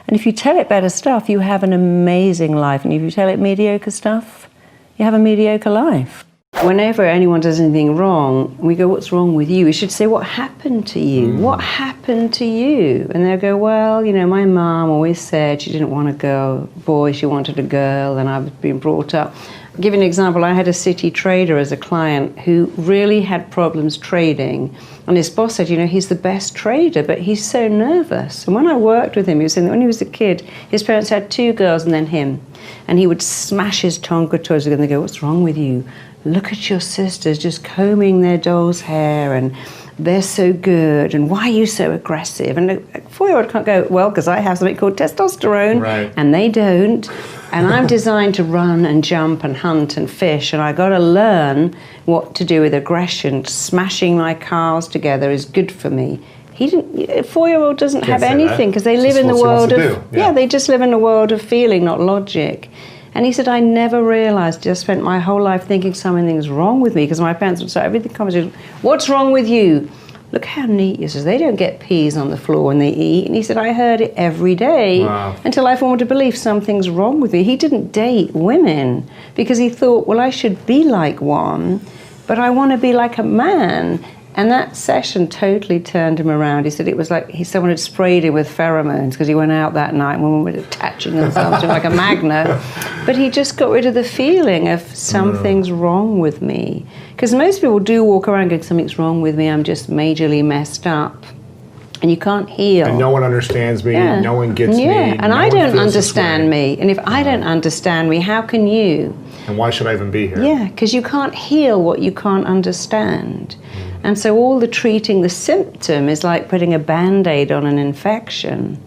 And if you tell it better stuff, you have an amazing life. And if you tell it mediocre stuff, you have a mediocre life. Whenever anyone does anything wrong, we go, what's wrong with you? We should say, what happened to you? What happened to you? And they'll go, well, you know, my mom always said she didn't want a boy, she wanted a girl, and I've been brought up. I'll give you an example. I had a city trader as a client who really had problems trading. And his boss said, you know, he's the best trader, but he's so nervous. And when I worked with him, he was saying that when he was a kid, his parents had 2 girls and then him. And he would smash his Tonka toys and they go, what's wrong with you? Look at your sisters just combing their doll's hair and they're so good, and why are you so aggressive? And a 4-year-old can't go, well, because I have something called testosterone, right. And they don't. And I'm designed to run and jump and hunt and fish, and I got to learn what to do with aggression. Smashing my cars together is good for me. He didn't. A 4-year-old doesn't have anything because they live in the world of they just live in a world of feeling, not logic. And he said, I never realized, I spent my whole life thinking something's wrong with me, because my parents would say everything conversation, what's wrong with you? Look how neat you. Says they don't get peas on the floor when they eat. And he said, I heard it every day until I formed a belief something's wrong with me. He didn't date women because he thought, well, I should be like one, but I want to be like a man. And that session totally turned him around. He said it was like someone had sprayed him with pheromones because he went out that night and women were attaching themselves to him like a magnet. But he just got rid of the feeling of something's wrong with me. Because most people do walk around going, something's wrong with me, I'm just majorly messed up. And you can't heal. And no one understands me, no one gets me. And I don't understand me. And if I don't understand me, how can you? And why should I even be here? Yeah, because you can't heal what you can't understand. And so all the treating the symptom is like putting a Band-Aid on an infection.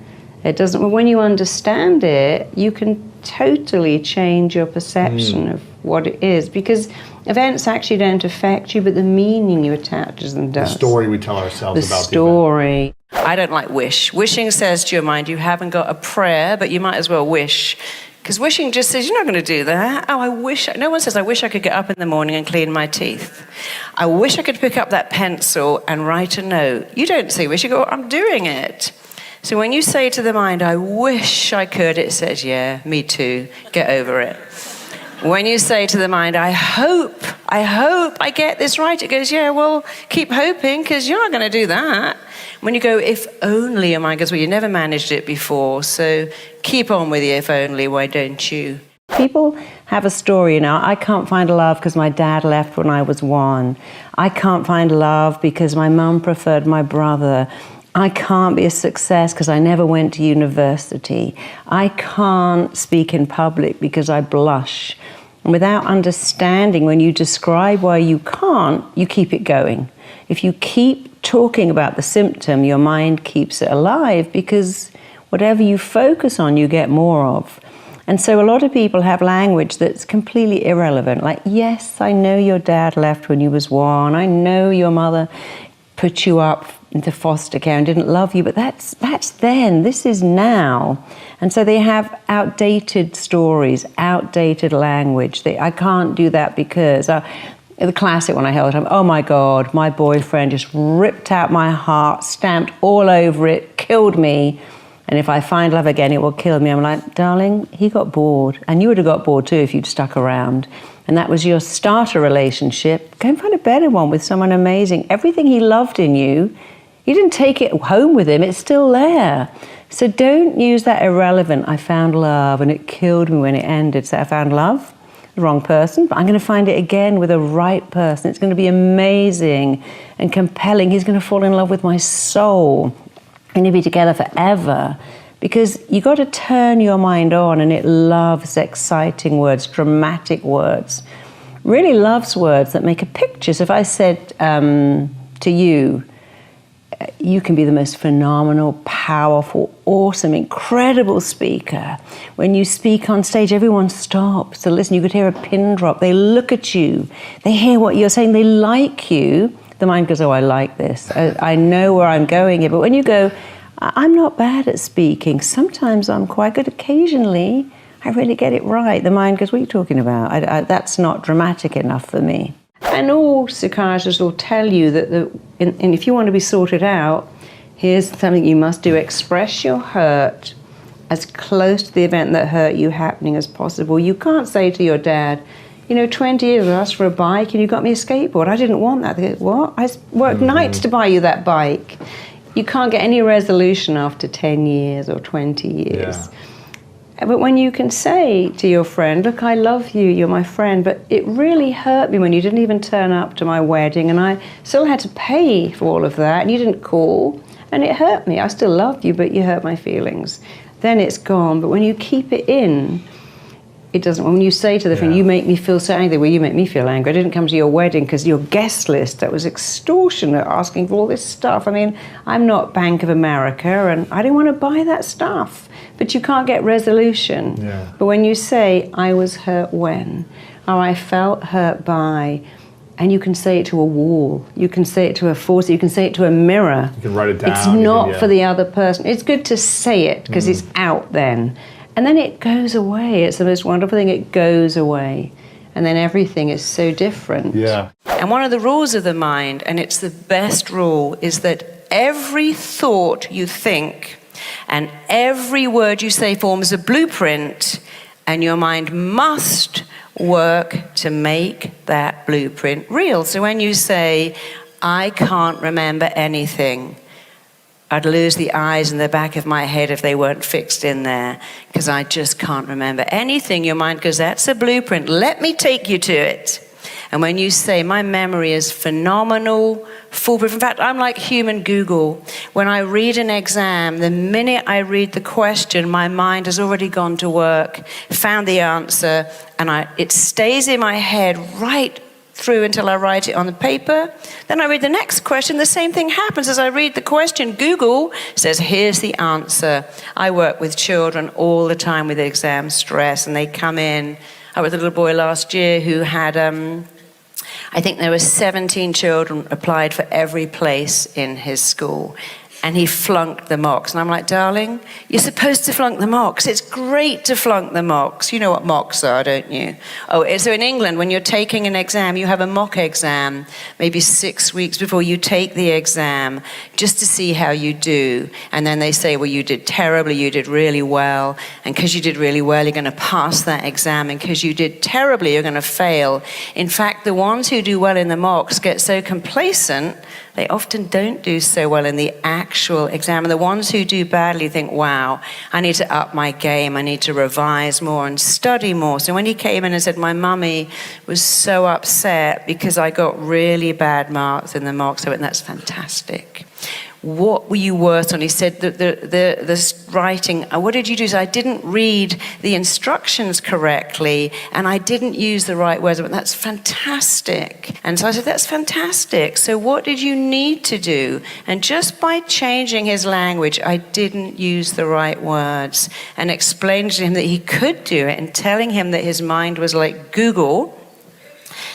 It doesn't, when you understand it, you can totally change your perception of what it is, because events actually don't affect you, but the meaning you attach to them does. The story we tell ourselves about the story. I don't like wish. Wishing says to your mind, you haven't got a prayer, but you might as well wish. Because wishing just says, you're not going to do that. Oh, I wish. No one says, I wish I could get up in the morning and clean my teeth. I wish I could pick up that pencil and write a note. You don't say wish, you go, I'm doing it. So when you say to the mind, I wish I could, it says, yeah, me too. Get over it. When you say to the mind, I hope I get this right, it goes, yeah, well, keep hoping, because you're not going to do that. When you go, if only, your mind goes, well, you never managed it before, so keep on with your if only, why don't you? People have a story, you know, I can't find love because my dad left when I was 1. I can't find love because my mum preferred my brother. I can't be a success because I never went to university. I can't speak in public because I blush. And without understanding, when you describe why you can't, you keep it going. If you keep talking about the symptom, your mind keeps it alive, because whatever you focus on, you get more of. And so a lot of people have language that's completely irrelevant. Like, yes, I know your dad left when you was 1. I know your mother put you up into foster care and didn't love you, but that's then. This is now. And so they have outdated stories, outdated language. I can't do that because the classic one I heard all the time, oh my God, my boyfriend just ripped out my heart, stamped all over it, killed me. And if I find love again, it will kill me. I'm like, darling, he got bored. And you would have got bored too if you'd stuck around. And that was your starter relationship. Go and find a better one with someone amazing. Everything he loved in you, he didn't take it home with him. It's still there. So don't use that irrelevant, I found love and it killed me when it ended. So I found love, the wrong person, but I'm going to find it again with the right person. It's going to be amazing and compelling. He's going to fall in love with my soul. And you'll be together forever, because you got to turn your mind on, and it loves exciting words, dramatic words, really loves words that make a picture. So if I said to you, you can be the most phenomenal, powerful, awesome, incredible speaker. When you speak on stage, everyone stops to listen. You could hear a pin drop. They look at you. They hear what you're saying. They like you. The mind goes, oh, I like this. I know where I'm going here. But when you go, I'm not bad at speaking. Sometimes I'm quite good. Occasionally, I really get it right. The mind goes, what are you talking about? That's not dramatic enough for me. And all psychiatrists will tell you that and if you want to be sorted out, here's something you must do. Express your hurt as close to the event that hurt you happening as possible. You can't say to your dad, 20 years I asked for a bike and you got me a skateboard. I didn't want that. They go, what? I worked nights to buy you that bike. You can't get any resolution after 10 years or 20 years. Yeah. But when you can say to your friend, look, I love you, you're my friend, but it really hurt me when you didn't even turn up to my wedding and I still had to pay for all of that and you didn't call and it hurt me. I still love you, but you hurt my feelings. Then it's gone. But when you keep it in, it doesn't. When you say to the friend, you make me feel so angry, well, you make me feel angry. I didn't come to your wedding because your guest list, that was extortionate, asking for all this stuff. I mean, I'm not Bank of America, and I didn't want to buy that stuff. But you can't get resolution. Yeah. But when you say, I was hurt when, or I felt hurt by, and you can say it to a wall, you can say it to a force, you can say it to a mirror. You can write it down. It's not for the other person. It's good to say it because it's out then. And then it goes away. It's the most wonderful thing. It goes away. And then everything is so different. Yeah. And one of the rules of the mind, and it's the best rule, is that every thought you think and every word you say forms a blueprint, and your mind must work to make that blueprint real. So when you say, I can't remember anything, I'd lose the eyes in the back of my head if they weren't fixed in there, because I just can't remember anything. Your mind goes, that's a blueprint. Let me take you to it. And when you say, my memory is phenomenal, foolproof. In fact, I'm like human Google. When I read an exam, the minute I read the question, my mind has already gone to work, found the answer, and it stays in my head right through until I write it on the paper. Then I read the next question. The same thing happens as I read the question. Google says, here's the answer. I work with children all the time with exam stress, and they come in. I was a little boy last year who had, I think there were 17 children applied for every place in his school. And he flunked the mocks. And I'm like, darling, you're supposed to flunk the mocks. It's great to flunk the mocks. You know what mocks are, don't you? Oh, so in England, when you're taking an exam, you have a mock exam, maybe 6 weeks before you take the exam, just to see how you do. And then they say, well, you did terribly, you did really well. And because you did really well, you're going to pass that exam. And because you did terribly, you're going to fail. In fact, the ones who do well in the mocks get so complacent, they often don't do so well in the actual exam. And the ones who do badly think, wow, I need to up my game. I need to revise more and study more. So when he came in and said, my mummy was so upset because I got really bad marks in the mocks, I went, that's fantastic. What were you worse on? He said the writing, what did you do? So I didn't read the instructions correctly and I didn't use the right words. I went, that's fantastic. And so I said, that's fantastic. So what did you need to do? And just by changing his language, I didn't use the right words, and explaining to him that he could do it and telling him that his mind was like Google.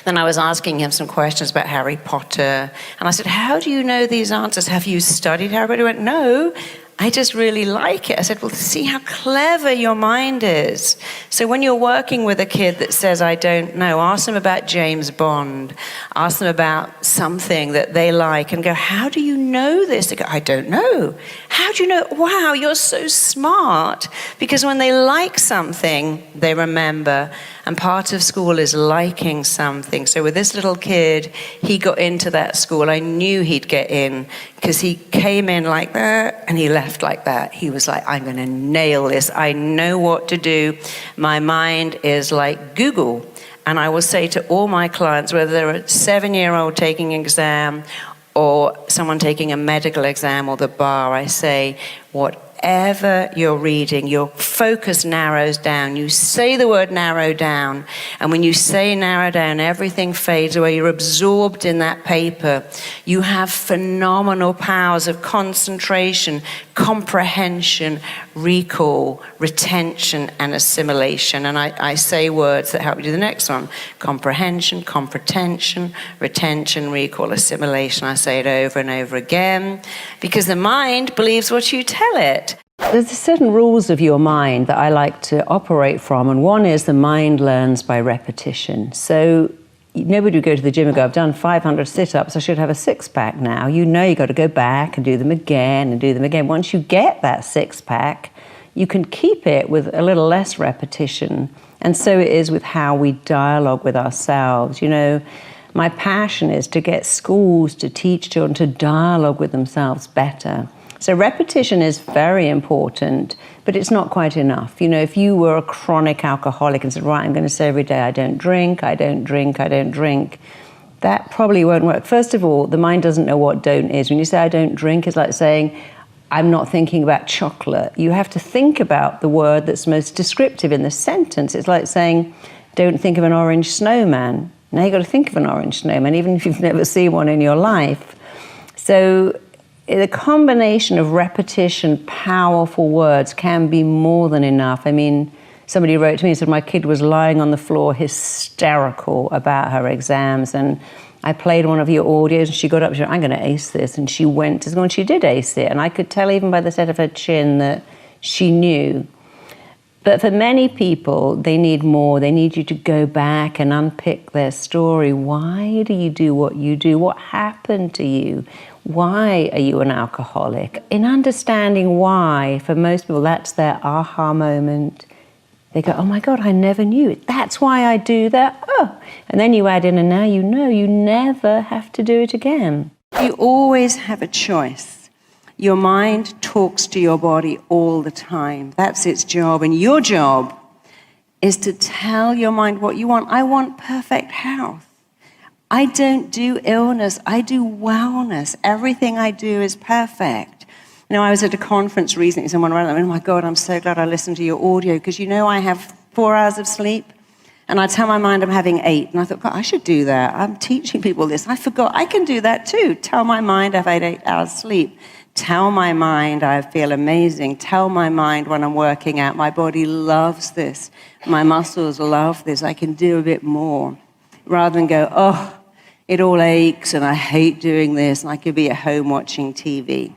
Then I was asking him some questions about Harry Potter. And I said, how do you know these answers? Have you studied Harry Potter? He went, no, I just really like it. I said, well, see how clever your mind is. So when you're working with a kid that says, I don't know, ask them about James Bond. Ask them about something that they like and go, how do you know this? They go, I don't know. How do you know? Wow, you're so smart. Because when they like something, they remember. And part of school is liking something. So with this little kid, he got into that school. I knew he'd get in because he came in like that and he left like that. He was like, I'm going to nail this. I know what to do. My mind is like Google. And I will say to all my clients, whether they're a 7-year-old taking an exam or someone taking a medical exam or the bar, I say, whatever you're reading, your focus narrows down. You say the word narrow down, and when you say narrow down, everything fades away. You're absorbed in that paper. You have phenomenal powers of concentration, comprehension, recall, retention, and assimilation. And I say words that help you do the next one. Comprehension, comprehension, retention, recall, assimilation. I say it over and over again because the mind believes what you tell it. There's certain rules of your mind that I like to operate from, and one is the mind learns by repetition. So nobody would go to the gym and go, I've done 500 sit-ups, I should have a six-pack now. You know you've got to go back and do them again and do them again. Once you get that six-pack, you can keep it with a little less repetition And so it is with how we dialogue with ourselves. You know, my passion is to get schools to teach children to dialogue with themselves better. So repetition is very important, but it's not quite enough. You know, if you were a chronic alcoholic and said, right, I'm going to say every day, I don't drink, I don't drink, I don't drink, that probably won't work. First of all, the mind doesn't know what don't is. When you say I don't drink, it's like saying, I'm not thinking about chocolate. You have to think about the word that's most descriptive in the sentence. It's like saying, don't think of an orange snowman. Now you've got to think of an orange snowman, even if you've never seen one in your life. So the combination of repetition, powerful words can be more than enough. I mean, somebody wrote to me and said, my kid was lying on the floor hysterical about her exams, and I played one of your audios, and she got up and she said, I'm going to ace this. And she went to school and she did ace it. And I could tell even by the set of her chin that she knew. But for many people, they need more. They need you to go back and unpick their story. Why do you do what you do? What happened to you? Why are you an alcoholic? In understanding why, for most people, that's their aha moment. They go, oh my God, I never knew it. That's why I do that. Oh, and then you add in, and now you know you never have to do it again. You always have a choice. Your mind talks to your body all the time. That's its job. And your job is to tell your mind what you want. I want perfect health. I don't do illness. I do wellness. Everything I do is perfect. You know, I was at a conference recently, someone wrote, oh my God, I'm so glad I listened to your audio, because you know I have 4 hours of sleep, and I tell my mind I'm having 8, and I thought, God, I should do that. I'm teaching people this. I forgot I can do that too. Tell my mind I've had 8 hours sleep. Tell my mind I feel amazing. Tell my mind when I'm working out, my body loves this. My muscles love this. I can do a bit more. Rather than go, oh, it all aches, and I hate doing this, and I could be at home watching TV.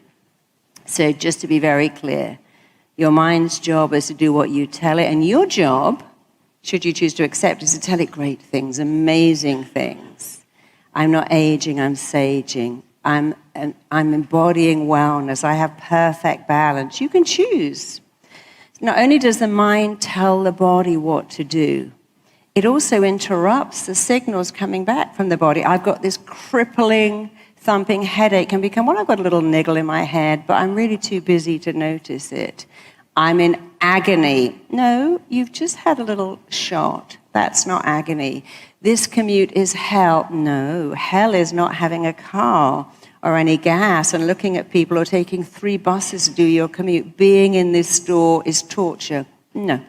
So just to be very clear, your mind's job is to do what you tell it, and your job, should you choose to accept, is to tell it great things, amazing things. I'm not aging, I'm saging. I'm embodying wellness. I have perfect balance. You can choose. Not only does the mind tell the body what to do, it also interrupts the signals coming back from the body. I've got this crippling thumping headache, can become, well, I've got a little niggle in my head, but I'm really too busy to notice it. I'm in agony. No, you've just had a little shot. That's not agony. This commute is hell. No, hell is not having a car or any gas and looking at people or taking 3 buses to do your commute. Being in this store is torture. No.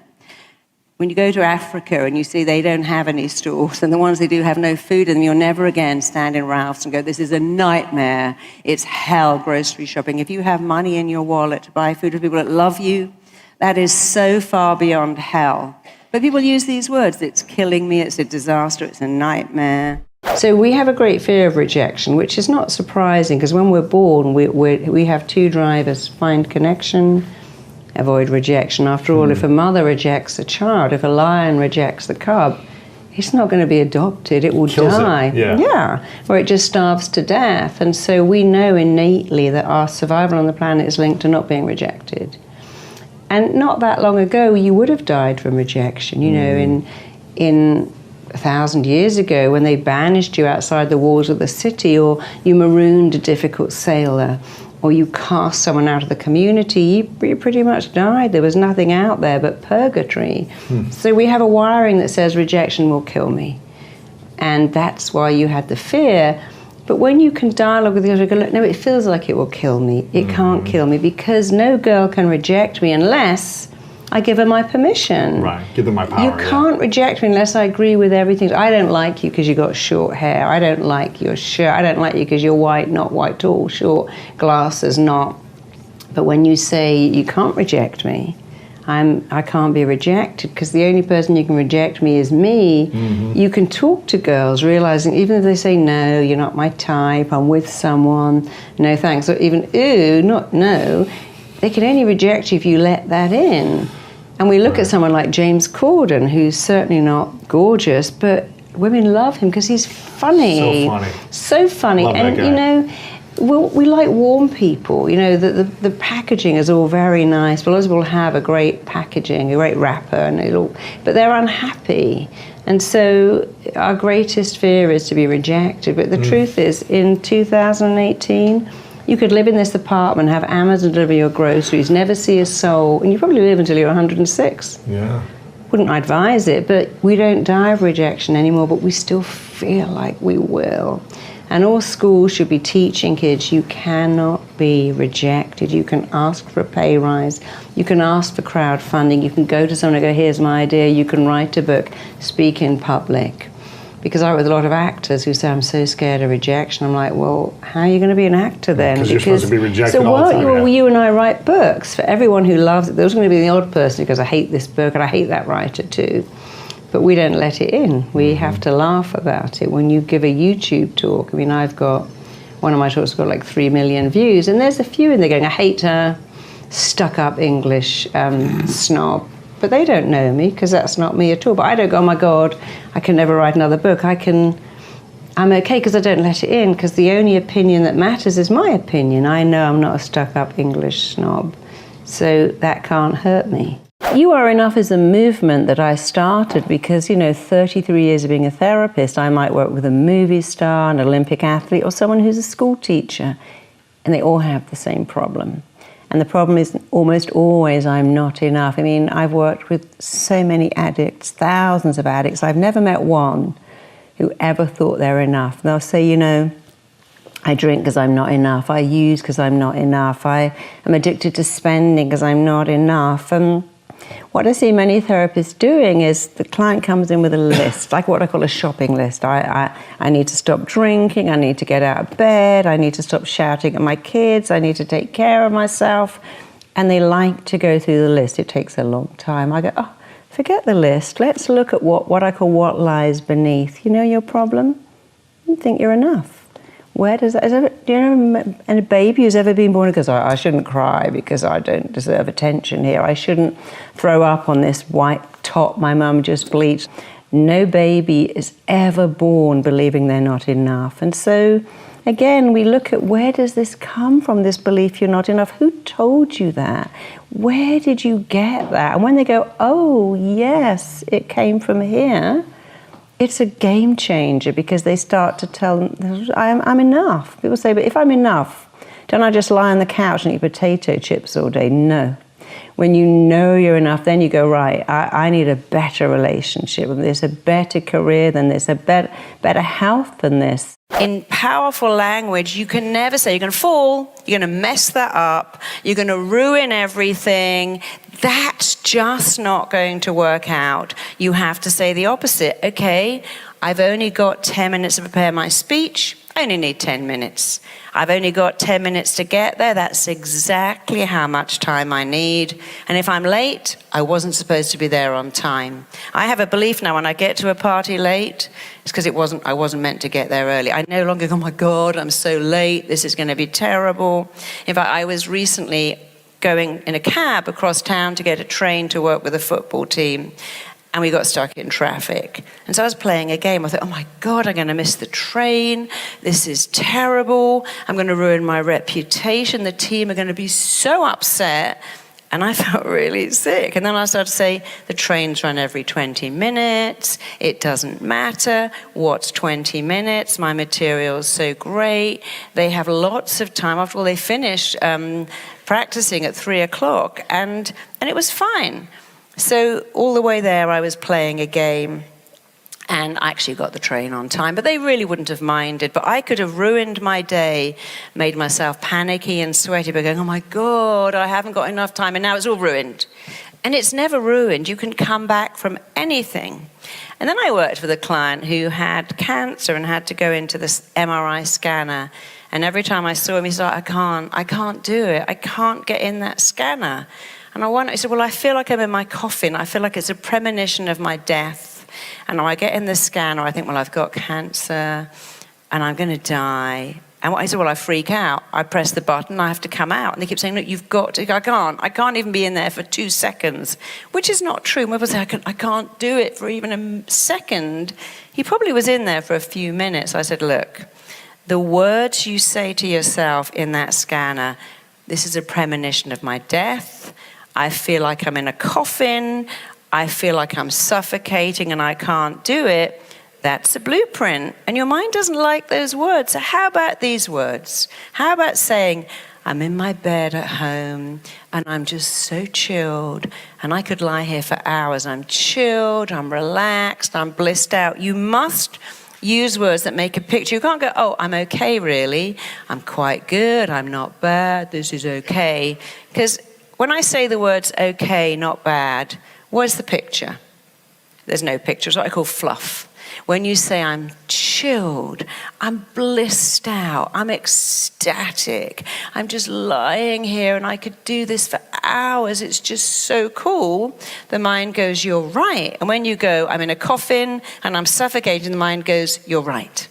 When you go to Africa and you see they don't have any stores, and the ones they do have no food in them, you'll never again stand in Ralph's and go, this is a nightmare. It's hell, grocery shopping. If you have money in your wallet to buy food for people that love you, that is so far beyond hell. But people use these words. It's killing me, it's a disaster, it's a nightmare. So we have a great fear of rejection, which is not surprising, because when we're born, we have 2 drivers: find connection, avoid rejection. After all, if a mother rejects a child, if a lion rejects the cub, it's not going to be adopted, it will die. Yeah, or it just starves to death. And so we know innately that our survival on the planet is linked to not being rejected. And not that long ago, you would have died from rejection. You know, in 1,000 years ago, when they banished you outside the walls of the city, or you marooned a difficult sailor, or you cast someone out of the community, you pretty much died. There was nothing out there but purgatory. So we have a wiring that says rejection will kill me. And that's why you had the fear. But when you can dialogue with the other, go, look, no, it feels like it will kill me. It can't kill me, because no girl can reject me unless I give her my permission. Right, give them my power. You can't reject me unless I agree with everything. I don't like you because you got short hair. I don't like your shirt. I don't like you because you're white, not white, tall, short, glasses, not. But when you say you can't reject me, I can't be rejected, because the only person you can reject me is me. You can talk to girls realizing, even if they say, no, you're not my type, I'm with someone, no thanks, or even, ooh, not no, they can only reject you if you let that in. And we look at someone like James Corden, who's certainly not gorgeous, but women love him because he's funny. So funny. So funny. Love and that guy. you know, we like warm people. You know, the packaging is all very nice. But lots of people have a great packaging, a great wrapper, and but they're unhappy. And so our greatest fear is to be rejected. But the truth is, in 2018, you could live in this apartment, have Amazon deliver your groceries, never see a soul, and you probably live until you're 106. Yeah. Wouldn't advise it, but we don't die of rejection anymore, but we still feel like we will. And all schools should be teaching kids you cannot be rejected. You can ask for a pay rise. You can ask for crowdfunding. You can go to someone and go, here's my idea. You can write a book, speak in public. Because I work with a lot of actors who say, I'm so scared of rejection. I'm like, well, how are you going to be an actor then? Because you're supposed to be rejected all the time. So you and I write books. For everyone who loves it, there's going to be the odd person who goes, I hate this book and I hate that writer too. But we don't let it in. We have to laugh about it. When you give a YouTube talk, I mean, one of my talks got like 3 million views, and there's a few in there going, I hate her, stuck-up English snob. But they don't know me, because that's not me at all. But I don't go, oh my God, I can never write another book. I'm okay because I don't let it in, because the only opinion that matters is my opinion. I know I'm not a stuck-up English snob, so that can't hurt me. You Are Enough is a movement that I started because, 33 years of being a therapist, I might work with a movie star, an Olympic athlete, or someone who's a school teacher, and they all have the same problem. And the problem is almost always I'm not enough. I mean, I've worked with so many addicts, thousands of addicts. I've never met one who ever thought they're enough. They'll say, I drink because I'm not enough. I use because I'm not enough. I am addicted to spending because I'm not enough. What I see many therapists doing is the client comes in with a list, like what I call a shopping list. I need to stop drinking, I need to get out of bed, I need to stop shouting at my kids, I need to take care of myself. And they like to go through the list. It takes a long time. I go, forget the list. Let's look at what I call what lies beneath. You know your problem? You think you're enough. Where does that, do you know a baby who's ever been born and goes, I shouldn't cry because I don't deserve attention here. I shouldn't throw up on this white top my mum just bleached. No baby is ever born believing they're not enough. And so, again, we look at where does this come from, this belief you're not enough? Who told you that? Where did you get that? And when they go, oh, yes, it came from here, it's a game changer because they start to tell them, I'm enough. People say, but if I'm enough, don't I just lie on the couch and eat potato chips all day? No. When you know you're enough, then you go, right, I need a better relationship than this, a better career than this, a better health than this. In powerful language, you can never say you're going to fall, you're going to mess that up, you're going to ruin everything. That's just not going to work out. You have to say the opposite. Okay, I've only got 10 minutes to prepare my speech. I only need 10 minutes. I've only got 10 minutes to get there. That's exactly how much time I need. And if I'm late, I wasn't supposed to be there on time. I have a belief now when I get to a party late, it's because I wasn't meant to get there early. I no longer go, oh my God, I'm so late. This is going to be terrible. In fact, I was recently going in a cab across town to get a train to work with a football team. And we got stuck in traffic. And so I was playing a game. I thought, oh my God, I'm going to miss the train. This is terrible. I'm going to ruin my reputation. The team are going to be so upset. And I felt really sick. And then I started to say, the trains run every 20 minutes. It doesn't matter. What's 20 minutes? My material's so great. They have lots of time. After all, they finished practicing at 3 o'clock. And it was fine. So all the way there, I was playing a game, and I actually got the train on time, but they really wouldn't have minded. But I could have ruined my day, made myself panicky and sweaty by going, oh my God, I haven't got enough time, and now it's all ruined. And it's never ruined. You can come back from anything. And then I worked with a client who had cancer and had to go into this MRI scanner. And every time I saw him, he said, I can't do it. I can't get in that scanner. And he said, well, I feel like I'm in my coffin. I feel like it's a premonition of my death. And I get in the scanner, I think, well, I've got cancer and I'm going to die. And I said, well, I freak out. I press the button, I have to come out. And they keep saying, look, you've got to, I can't even be in there for 2 seconds, which is not true. When people say, I can't do it for even a second, he probably was in there for a few minutes. I said, look, the words you say to yourself in that scanner, this is a premonition of my death. I feel like I'm in a coffin. I feel like I'm suffocating and I can't do it. That's a blueprint. And your mind doesn't like those words. So how about these words? How about saying, I'm in my bed at home and I'm just so chilled and I could lie here for hours. I'm chilled, I'm relaxed, I'm blissed out. You must use words that make a picture. You can't go, oh, I'm okay really. I'm quite good, I'm not bad, this is okay. Because when I say the words okay, not bad, where's the picture? There's no picture. It's what I call fluff. When you say I'm chilled, I'm blissed out, I'm ecstatic, I'm just lying here and I could do this for hours, it's just so cool, the mind goes, you're right. And when you go, I'm in a coffin and I'm suffocating, the mind goes, you're right.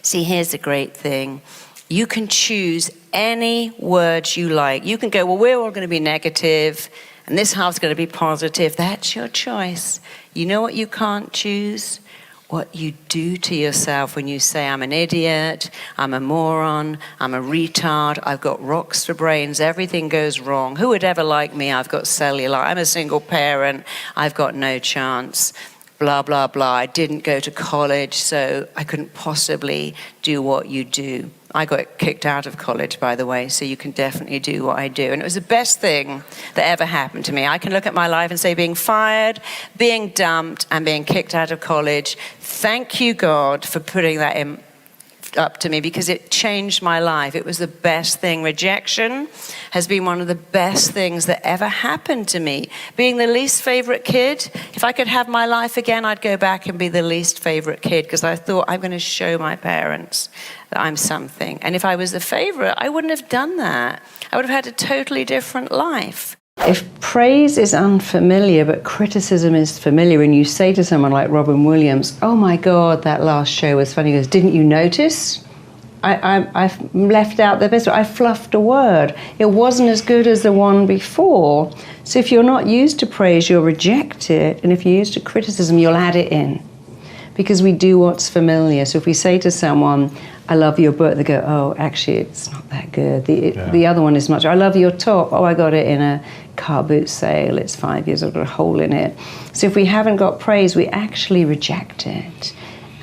See, here's the great thing. You can choose any words you like. You can go, well, we're all going to be negative and this half's going to be positive. That's your choice. You know what you can't choose? What you do to yourself when you say, I'm an idiot, I'm a moron, I'm a retard, I've got rocks for brains, everything goes wrong. Who would ever like me? I've got cellular, I'm a single parent, I've got no chance. Blah, blah, blah. I didn't go to college, so I couldn't possibly do what you do. I got kicked out of college, by the way, so you can definitely do what I do. And it was the best thing that ever happened to me. I can look at my life and say being fired, being dumped, and being kicked out of college, thank you, God, for putting that in up to me, because it changed my life. It was the best thing. Rejection has been one of the best things that ever happened to me. Being the least favorite kid, if I could have my life again, I'd go back and be the least favorite kid, because I thought, I'm going to show my parents that I'm something. And if I was the favorite, I wouldn't have done that. I would have had a totally different life. If praise is unfamiliar but criticism is familiar, and you say to someone like Robin Williams, oh my God, that last show was funny, he goes, didn't you notice? I've left out the best, I fluffed a word. It wasn't as good as the one before. So if you're not used to praise, you'll reject it. And if you're used to criticism, you'll add it in. Because we do what's familiar. So if we say to someone, I love your book, they go, oh, actually, it's not that good. The other one is much, I love your top. Oh, I got it in a car boot sale. It's 5 years, I've got a hole in it. So if we haven't got praise, we actually reject it.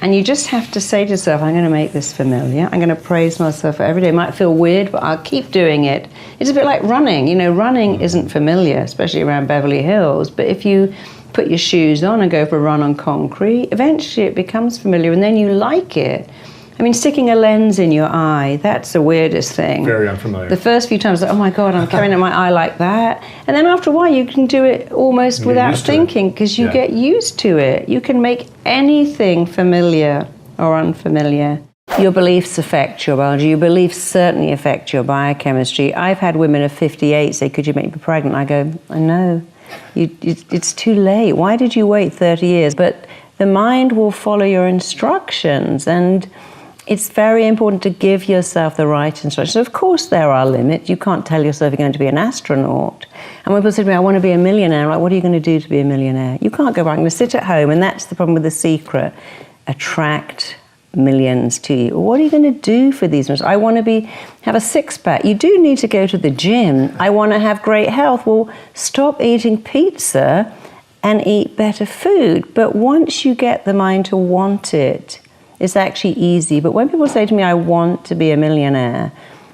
And you just have to say to yourself, I'm going to make this familiar. I'm going to praise myself every day. It might feel weird, but I'll keep doing it. It's a bit like running. You know, running isn't familiar, especially around Beverly Hills. But if you put your shoes on and go for a run on concrete, eventually it becomes familiar, and then you like it. I mean, sticking a lens in your eye, that's the weirdest thing. Very unfamiliar. The first few times, like, oh my God, I'm carrying in my eye like that. And then after a while, you can do it almost without thinking, because you get used to it. You can make anything familiar or unfamiliar. Your beliefs affect your biology. Your beliefs certainly affect your biochemistry. I've had women of 58 say, could you make me pregnant? I go, I know. It's too late. Why did you wait 30 years? But the mind will follow your instructions, and it's very important to give yourself the right instructions. Of course, there are limits. You can't tell yourself you're going to be an astronaut. And when people say to me, I want to be a millionaire, I'm like, what are you going to do to be a millionaire? You can't go, I'm going to sit at home, and that's the problem with The Secret. Attract millions to you. What are you going to do for these millions? I want to have a six-pack. You do need to go to the gym. I want to have great health. Well, stop eating pizza and eat better food. But once you get the mind to want it, it's actually easy. But when people say to me, I want to be a millionaire,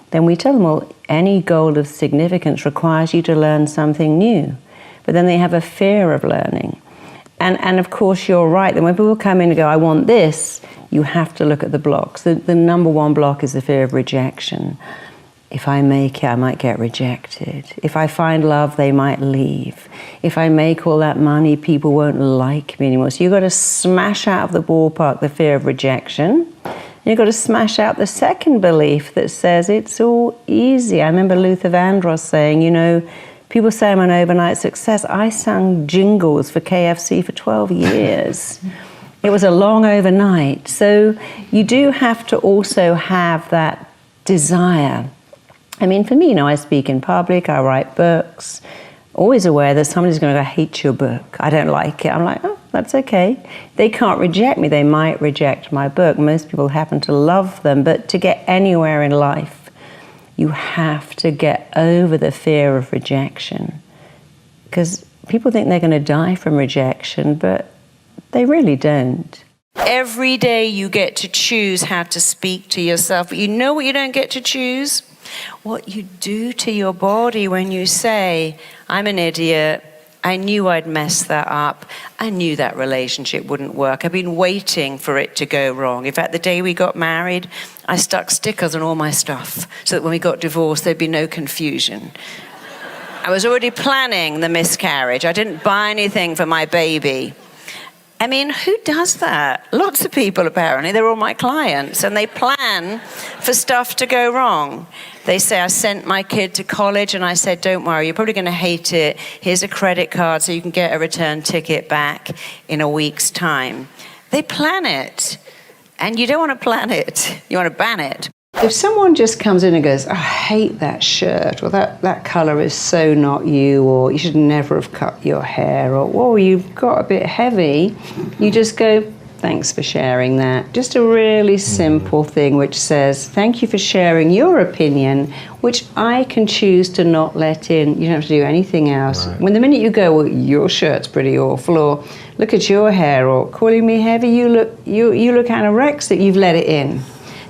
then we tell them, well, any goal of significance requires you to learn something new. But then they have a fear of learning. And of course, you're right. Then when people come in and go, I want this, you have to look at the blocks. The number one block is the fear of rejection. If I make it, I might get rejected. If I find love, they might leave. If I make all that money, people won't like me anymore. So you've got to smash out of the ballpark the fear of rejection. And you've got to smash out the second belief that says it's all easy. I remember Luther Vandross saying, you know, people say I'm an overnight success. I sang jingles for KFC for 12 years. It was a long overnight. So you do have to also have that desire. I mean, for me, you know, I speak in public, I write books, always aware that somebody's going to go, I hate your book, I don't like it. I'm like, oh, That's okay. They can't reject me. They might reject my book. Most people happen to love them. But to get anywhere in life, you have to get over the fear of rejection. Because people think they're going to die from rejection, but they really don't. Every day you get to choose how to speak to yourself. But you know what you don't get to choose? What you do to your body when you say, I'm an idiot. I knew I'd mess that up. I knew that relationship wouldn't work. I've been waiting for it to go wrong. In fact, the day we got married, I stuck stickers on all my stuff so that when we got divorced, there'd be no confusion. I was already planning the miscarriage. I didn't buy anything for my baby. I mean, who does that? Lots of people, apparently. They're all my clients, and they plan for stuff to go wrong. They say, I sent my kid to college, and I said, don't worry, you're probably going to hate it. Here's a credit card so you can get a return ticket back in a week's time. They plan it, and you don't want to plan it. You want to ban it. If someone just comes in and goes, I hate that shirt, or that colour is so not you, or you should never have cut your hair, or, whoa, you've got a bit heavy, you just go, thanks for sharing that. Just a really simple thing which says, thank you for sharing your opinion, which I can choose to not let in. You don't have to do anything else. Right. When the minute you go, well, your shirt's pretty awful, or look at your hair, or calling me heavy, you look anorexic, you've let it in.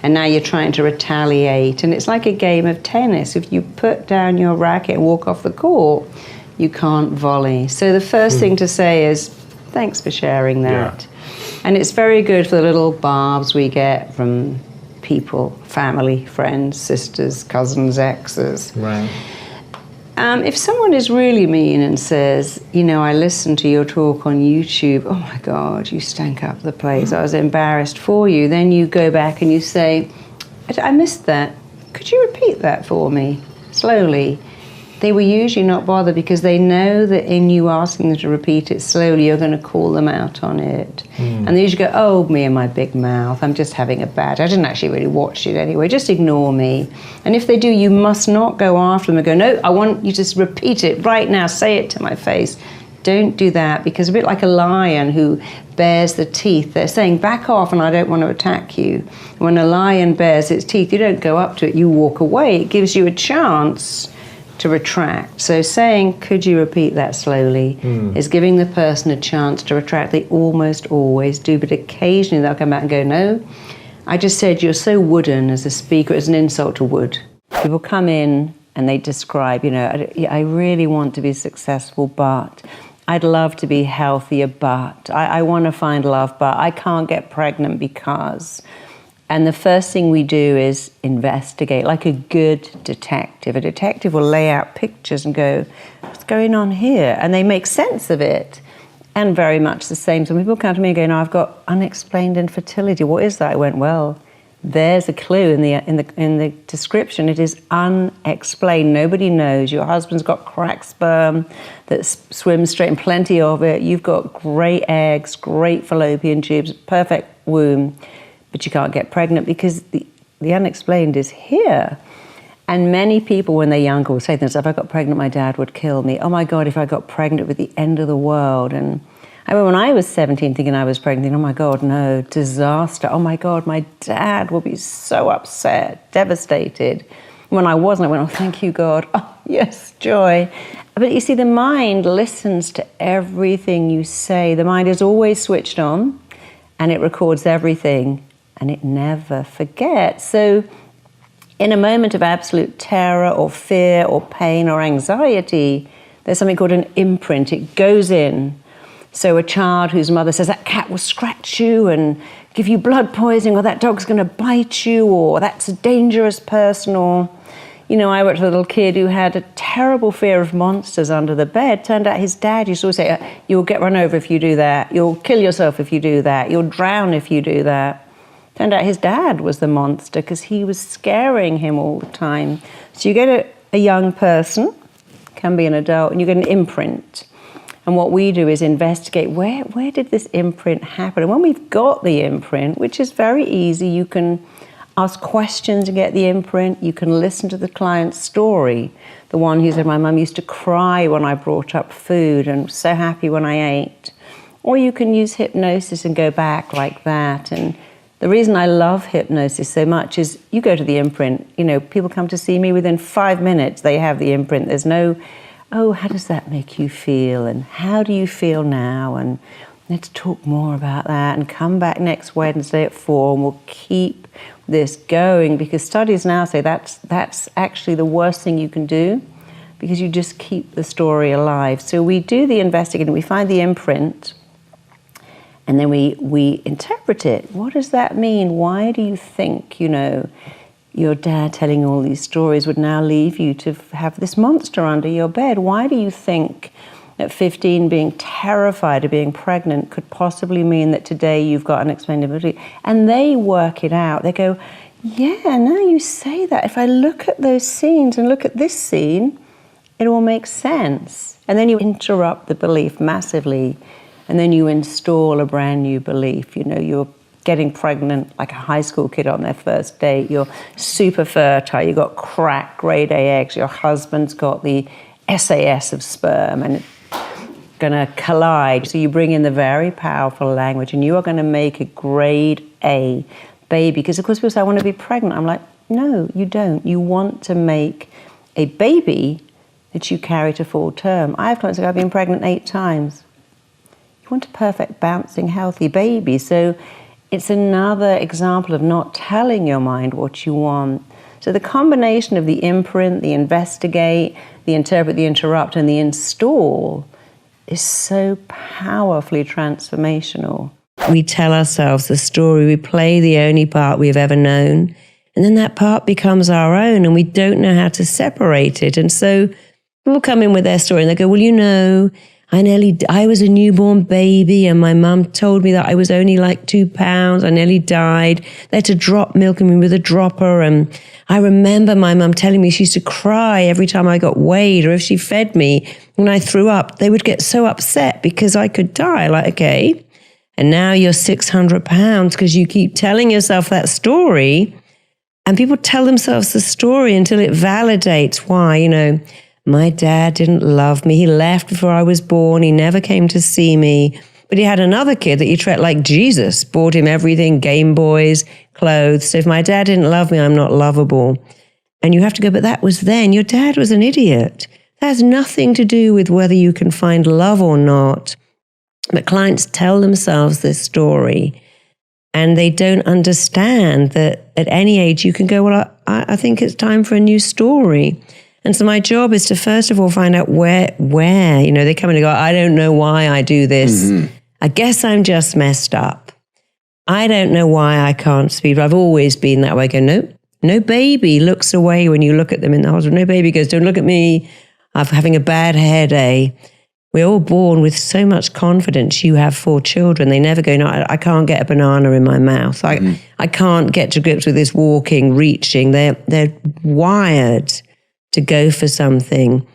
And now you're trying to retaliate. And it's like a game of tennis. If you put down your racket and walk off the court, you can't volley. So the first thing to say is, thanks for sharing that. Yeah. And it's very good for the little barbs we get from people, family, friends, sisters, cousins, exes. Right. If someone is really mean and says, you know, I listened to your talk on YouTube, oh my God, you stank up the place, I was embarrassed for you, then you go back and you say, I missed that. Could you repeat that for me, slowly? They will usually not bother because they know that in you asking them to repeat it slowly, you're going to call them out on it. And they usually go, oh, me and my big mouth, I'm just having a bad, I didn't actually really watch it anyway, just ignore me. And if they do, you must not go after them and go, no, I want you to repeat it right now, say it to my face. Don't do that, because a bit like a lion who bares the teeth, they're saying, back off and I don't want to attack you. When a lion bares its teeth, you don't go up to it, you walk away. It gives you a chance to retract. So saying, could you repeat that slowly, is giving the person a chance to retract. They almost always do, but occasionally they'll come back and go, no, I just said you're so wooden as a speaker, it's an insult to wood. People come in and they describe, you know, I really want to be successful, but I'd love to be healthier, but I want to find love, but I can't get pregnant because... And the first thing we do is investigate, like a good detective. A detective will lay out pictures and go, what's going on here? And they make sense of it. And very much the same. So when people come to me and go, no, I've got unexplained infertility. What is that? I went, well, there's a clue in the description. It is unexplained. Nobody knows. Your husband's got cracked sperm that swims straight and plenty of it. You've got great eggs, great fallopian tubes, perfect womb. But you can't get pregnant because the unexplained is here. And many people, when they're younger, will say to themselves, if I got pregnant, my dad would kill me. Oh my God, if I got pregnant, it would be the end of the world. And I remember when I was 17 thinking I was pregnant, thinking, oh my God, no, disaster. Oh my God, my dad will be so upset, devastated. When I wasn't, I went, oh, thank you, God. Oh, yes, joy. But you see, the mind listens to everything you say. The mind is always switched on, and it records everything. And it never forgets. So in a moment of absolute terror or fear or pain or anxiety, there's something called an imprint. It goes in. So a child whose mother says, that cat will scratch you and give you blood poisoning, or that dog's going to bite you, or that's a dangerous person, or, you know, I worked with a little kid who had a terrible fear of monsters under the bed. Turned out his dad used to always say, you'll get run over if you do that. You'll kill yourself if you do that. You'll drown if you do that. Turned out his dad was the monster because he was scaring him all the time. So you get a young person, can be an adult, and you get an imprint. And what we do is investigate, where did this imprint happen? And when we've got the imprint, which is very easy, you can ask questions and get the imprint. You can listen to the client's story. The one who said, my mum used to cry when I brought up food and so happy when I ate. Or you can use hypnosis and go back like that. And the reason I love hypnosis so much is you go to the imprint, you know, people come to see me, within 5 minutes they have the imprint. There's no, oh, how does that make you feel? And how do you feel now? And let's talk more about that, and come back next Wednesday at 4 and we'll keep this going, because studies now say that's actually the worst thing you can do, because you just keep the story alive. So we do the investigating, we find the imprint, and then we interpret it. What does that mean? Why do you think, you know, your dad telling all these stories would now leave you to have this monster under your bed? Why do you think at 15 being terrified of being pregnant could possibly mean that today you've got unexplained ability? And they work it out. They go, yeah, now you say that. If I look at those scenes and look at this scene, it all makes sense. And then you interrupt the belief massively, and then you install a brand new belief. You know, you're getting pregnant like a high school kid on their first date. You're super fertile. You've got cracked grade A eggs. Your husband's got the SAS of sperm, and it's going to collide. So you bring in the very powerful language, and you are going to make a grade A baby. Because of course people say, I want to be pregnant. I'm like, no, you don't. You want to make a baby that you carry to full term. I have clients who have been pregnant 8 times. You want a perfect, bouncing, healthy baby. So it's another example of not telling your mind what you want. So the combination of the imprint, the investigate, the interpret, the interrupt, and the install is so powerfully transformational. We tell ourselves the story, we play the only part we've ever known, and then that part becomes our own, and we don't know how to separate it. And so people come in with their story and they go, well, you know, I was a newborn baby and my mum told me that I was only like 2 pounds. I nearly died. They had to drop milk in me with a dropper. And I remember my mum telling me she used to cry every time I got weighed, or if she fed me when I threw up, they would get so upset because I could die. Like, okay, and now you're 600 pounds because you keep telling yourself that story. And people tell themselves the story until it validates why, you know, my dad didn't love me. He left before I was born. He never came to see me. But he had another kid that he treated like Jesus, bought him everything, Game Boys, clothes. So if my dad didn't love me, I'm not lovable. And you have to go, but that was then. Your dad was an idiot. That has nothing to do with whether you can find love or not. But clients tell themselves this story, and they don't understand that at any age you can go, well, I think it's time for a new story. And so my job is to first of all find out where, you know, they come in and go, I don't know why I do this. Mm-hmm. I guess I'm just messed up. I don't know why I can't speak. I've always been that way. I go, nope. No baby looks away when you look at them in the hospital. No baby goes, don't look at me. I'm having a bad hair day. We're all born with so much confidence. You have 4 children. They never go, no, I can't get a banana in my mouth. I can't get to grips with this walking, reaching. They're wired to go for something.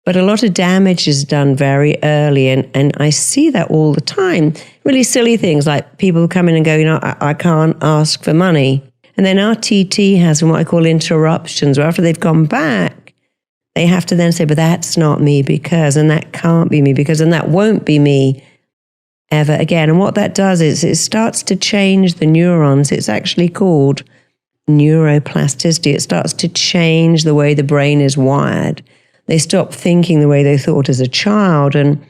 But a lot of damage is done very early, and I see that all the time. Really silly things like people come in and go, you know, I can't ask for money. And then our TT has what I call interruptions, where after they've gone back, they have to then say, but that's not me because, and that can't be me because, and that won't be me ever again. And what that does is it starts to change the neurons. It's actually called neuroplasticity. It starts to change the way the brain is wired. They stop thinking the way they thought as a child and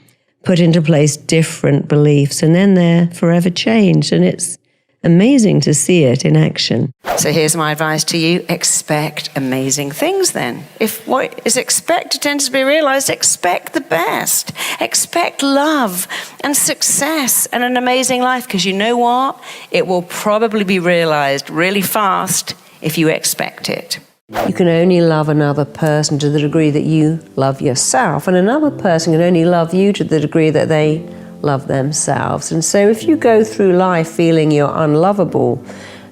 put into place different beliefs, and then they're forever changed. And it's amazing to see it in action. So here's my advice to you. Expect amazing things then. If what is expected tends to be realized, expect the best. Expect love and success and an amazing life, because you know what? It will probably be realized really fast if you expect it. You can only love another person to the degree that you love yourself, and another person can only love you to the degree that they love themselves. And so if you go through life feeling you're unlovable,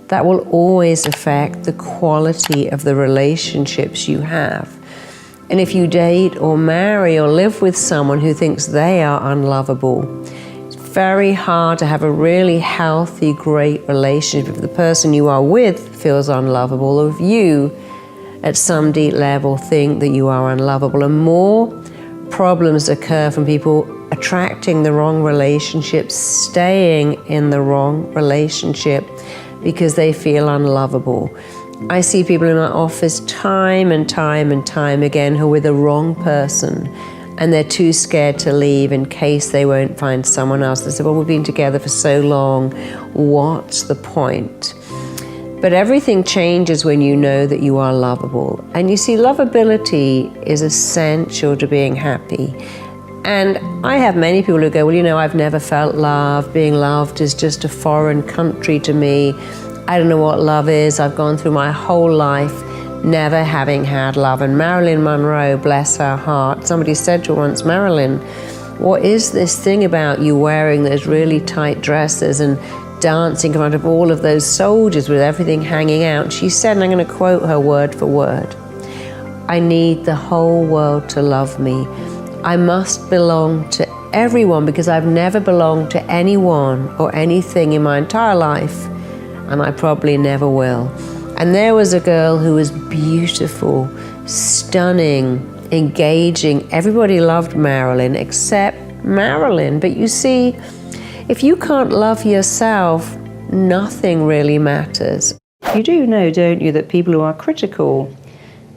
that will always affect the quality of the relationships you have. And if you date or marry or live with someone who thinks they are unlovable, it's very hard to have a really healthy, great relationship if the person you are with feels unlovable, or if you at some deep level think that you are unlovable. And more problems occur from people attracting the wrong relationship, staying in the wrong relationship because they feel unlovable. I see people in my office time and time and time again who are with the wrong person, and they're too scared to leave in case they won't find someone else. They say, well, we've been together for so long, what's the point? But everything changes when you know that you are lovable. And you see, lovability is essential to being happy. And I have many people who go, well, you know, I've never felt love. Being loved is just a foreign country to me. I don't know what love is. I've gone through my whole life never having had love. And Marilyn Monroe, bless her heart, somebody said to her once, Marilyn, what is this thing about you wearing those really tight dresses and dancing in front of all of those soldiers with everything hanging out? She said, and I'm going to quote her word for word, I need the whole world to love me. I must belong to everyone because I've never belonged to anyone or anything in my entire life, and I probably never will. And there was a girl who was beautiful, stunning, engaging. Everybody loved Marilyn except Marilyn. But you see, if you can't love yourself, nothing really matters. You do know, don't you, that people who are critical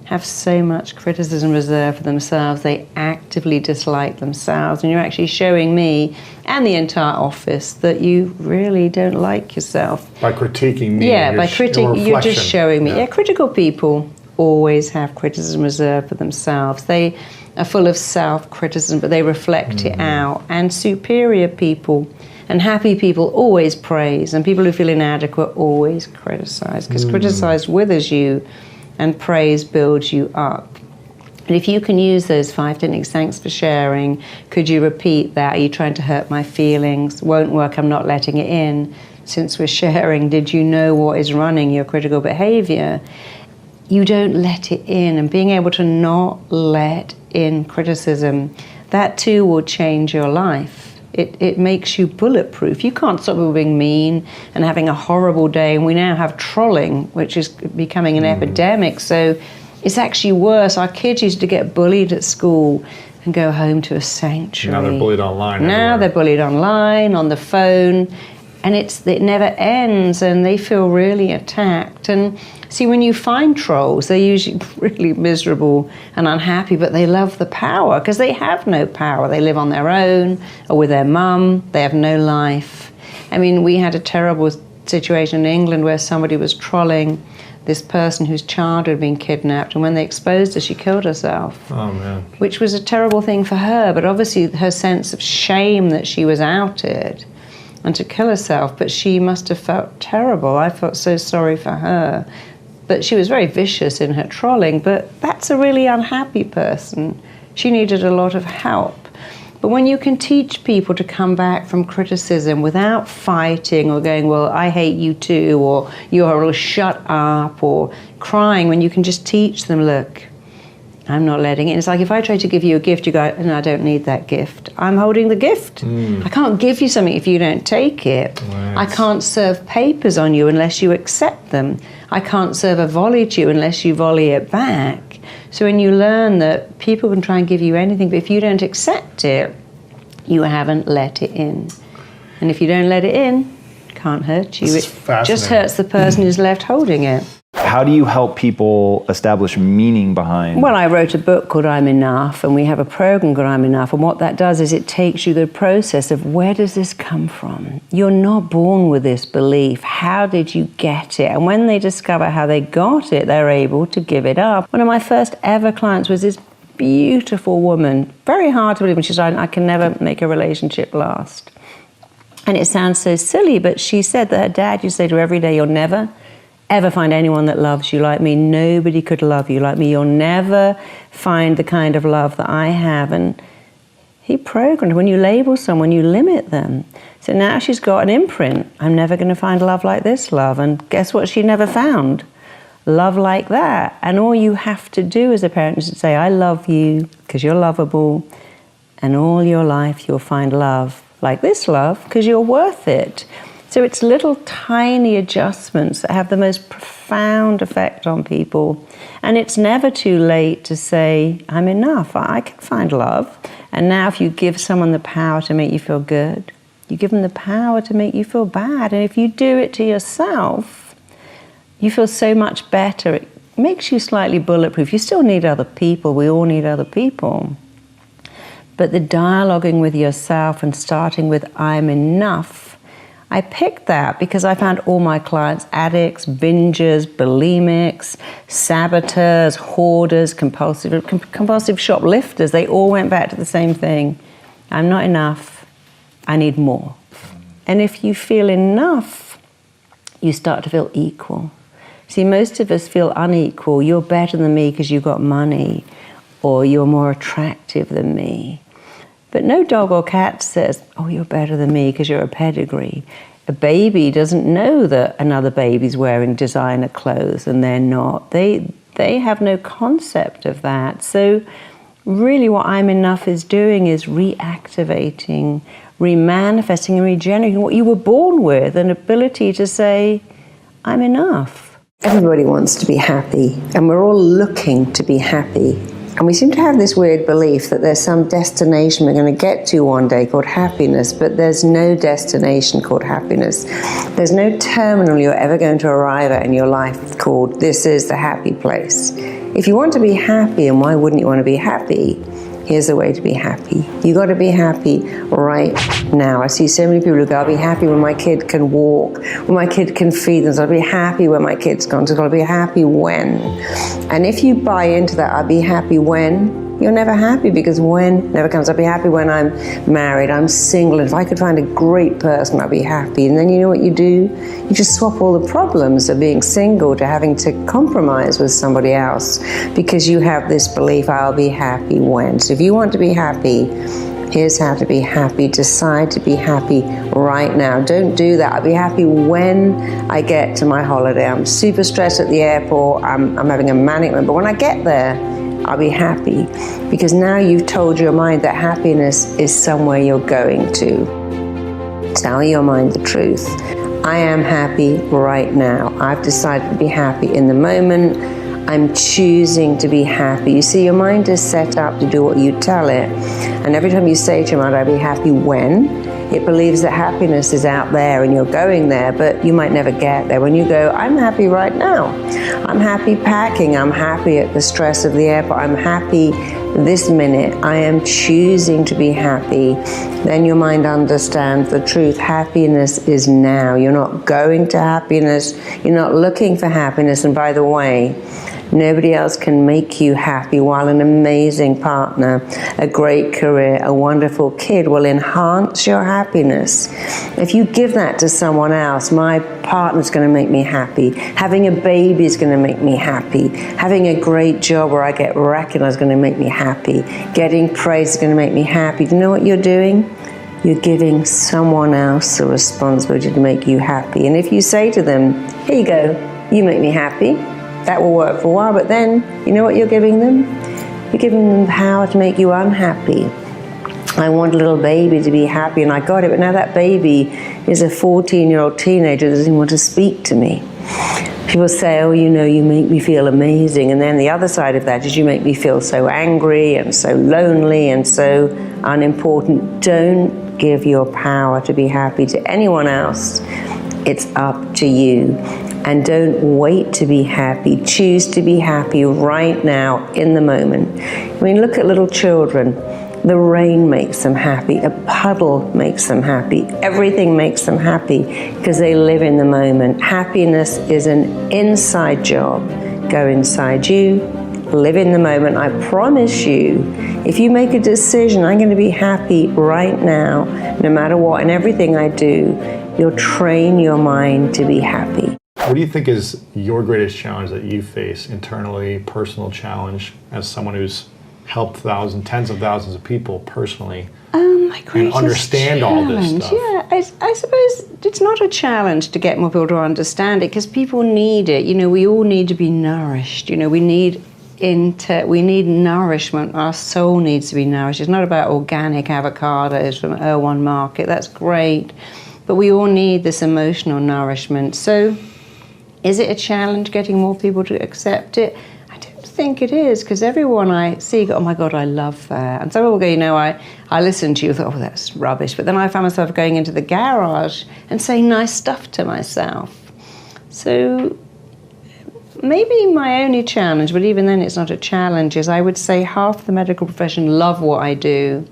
have so much criticism reserved for themselves. They actively dislike themselves, and you're actually showing me and the entire office that you really don't like yourself. By critiquing me. Yeah, by critiquing, you're just showing me. Yeah. Yeah, critical people always have criticism reserved for themselves. They are full of self-criticism, but they reflect it out. And superior people and happy people always praise, and people who feel inadequate always criticize, because criticize withers you and praise builds you up. And if you can use those 5 techniques, thanks for sharing, could you repeat that? Are you trying to hurt my feelings? Won't work, I'm not letting it in. Since we're sharing, did you know what is running your critical behavior? You don't let it in, and being able to not let in criticism, that too will change your life. It makes you bulletproof. You can't stop people being mean and having a horrible day. And we now have trolling, which is becoming an epidemic. So it's actually worse. Our kids used to get bullied at school and go home to a sanctuary. Now they're bullied online. Now they're bullied online, on the phone. And it never ends, and they feel really attacked. And see, when you find trolls, they're usually really miserable and unhappy, but they love the power because they have no power. They live on their own or with their mum. They have no life. I mean, we had a terrible situation in England where somebody was trolling this person whose child had been kidnapped, and when they exposed her, she killed herself. Oh, man. Which was a terrible thing for her, but obviously her sense of shame that she was outed and to kill herself, but she must have felt terrible. I felt so sorry for her. But she was very vicious in her trolling, but that's a really unhappy person. She needed a lot of help. But when you can teach people to come back from criticism without fighting or going, well, I hate you too, or you're all shut up, or crying, when you can just teach them, look, I'm not letting it. It's like if I try to give you a gift, you go, no, I don't need that gift. I'm holding the gift. I can't give you something if you don't take it. Right. I can't serve papers on you unless you accept them. I can't serve a volley to you unless you volley it back. So when you learn that people can try and give you anything, but if you don't accept it, you haven't let it in. And if you don't let it in, it can't hurt you. This is It fascinating. just hurts the person who's left holding it. How do you help people establish meaning behind? Well, I wrote a book called I'm Enough, and we have a program called I'm Enough, and what that does is it takes you the process of where does this come from? You're not born with this belief. How did you get it? And when they discover how they got it, they're able to give it up. One of my first ever clients was this beautiful woman, very hard to believe, and she said, I can never make a relationship last. And it sounds so silly, but she said that her dad used to say to her every day, you'll never ever find anyone that loves you like me. Nobody could love you like me. You'll never find the kind of love that I have. And he programmed, when you label someone, you limit them. So now she's got an imprint. I'm never going to find love like this love. And guess what she never found? Love like that. And all you have to do as a parent is to say, I love you because you're lovable. And all your life you'll find love like this love because you're worth it. So it's little tiny adjustments that have the most profound effect on people. And it's never too late to say, I'm enough, I can find love. And now if you give someone the power to make you feel good, you give them the power to make you feel bad. And if you do it to yourself, you feel so much better. It makes you slightly bulletproof. You still need other people. We all need other people. But the dialoguing with yourself and starting with I'm enough, I picked that because I found all my clients addicts, bingers, bulimics, saboteurs, hoarders, compulsive shoplifters. They all went back to the same thing. I'm not enough. I need more. And if you feel enough, you start to feel equal. See, most of us feel unequal. You're better than me because you've got money, or you're more attractive than me. But no dog or cat says, oh, you're better than me because you're a pedigree. A baby doesn't know that another baby's wearing designer clothes and they're not. They have no concept of that. So really what I'm Enough is doing is reactivating, remanifesting and regenerating what you were born with, an ability to say, I'm enough. Everybody wants to be happy, and we're all looking to be happy. And we seem to have this weird belief that there's some destination we're going to get to one day called happiness, but there's no destination called happiness. There's no terminal you're ever going to arrive at in your life called this is the happy place. If you want to be happy, and why wouldn't you want to be happy? Here's the way to be happy. You got to be happy right now. I see so many people who go, I'll be happy when my kid can walk, when my kid can feed them. So I'll be happy when my kid's gone to school. I'll be happy when. And if you buy into that, I'll be happy when, you're never happy, because when never comes. I'll be happy when I'm married, I'm single, and if I could find a great person, I'll be happy. And then you know what you do? You just swap all the problems of being single to having to compromise with somebody else, because you have this belief, I'll be happy when. So if you want to be happy, here's how to be happy. Decide to be happy right now. Don't do that. I'll be happy when I get to my holiday. I'm super stressed at the airport. I'm having a manic moment. But when I get there, I'll be happy, because now you've told your mind that happiness is somewhere you're going to. Tell your mind the truth. I am happy right now. I've decided to be happy in the moment. I'm choosing to be happy. You see, your mind is set up to do what you tell it. And every time you say to your mind, I'll be happy when, it believes that happiness is out there and you're going there, but you might never get there. When you go, I'm happy right now. I'm happy packing. I'm happy at the stress of the airport. I'm happy this minute. I am choosing to be happy. Then your mind understands the truth. Happiness is now. You're not going to happiness. You're not looking for happiness. And by the way, nobody else can make you happy, while an amazing partner, a great career, a wonderful kid will enhance your happiness. If you give that to someone else, my partner's going to make me happy. Having a baby is going to make me happy. Having a great job where I get recognized is going to make me happy. Getting praise is going to make me happy. Do you know what you're doing? You're giving someone else the responsibility to make you happy. And if you say to them, here you go, you make me happy, that will work for a while, but then, you know what you're giving them? You're giving them power to make you unhappy. I want a little baby to be happy, and I got it, but now that baby is a 14-year-old teenager that doesn't want to speak to me. People say, oh, you know, you make me feel amazing, and then the other side of that is you make me feel so angry and so lonely and so unimportant. Don't give your power to be happy to anyone else. It's up to you. And don't wait to be happy. Choose to be happy right now, in the moment. I mean, look at little children. The rain makes them happy. A puddle makes them happy. Everything makes them happy because they live in the moment. Happiness is an inside job. Go inside you, live in the moment. I promise you, if you make a decision, I'm going to be happy right now, no matter what, and everything I do, you'll train your mind to be happy. What do you think is your greatest challenge that you face internally, personal challenge, as someone who's helped tens of thousands of people personally, My greatest and understand all this challenge, stuff? Yeah, I suppose it's not a challenge to get more people to understand it, because people need it. You know, we all need to be nourished. You know, we need nourishment. Our soul needs to be nourished. It's not about organic avocados from Erewhon Market. That's great. but we all need this emotional nourishment. So is it a challenge getting more people to accept it? I don't think it is, because everyone I see go, oh my God, I love that. And some people go, you know, I listen to you, thought, oh, that's rubbish. But then I found myself going into the garage and saying nice stuff to myself. So maybe my only challenge, but even then it's not a challenge, is I would say half the medical profession love what I do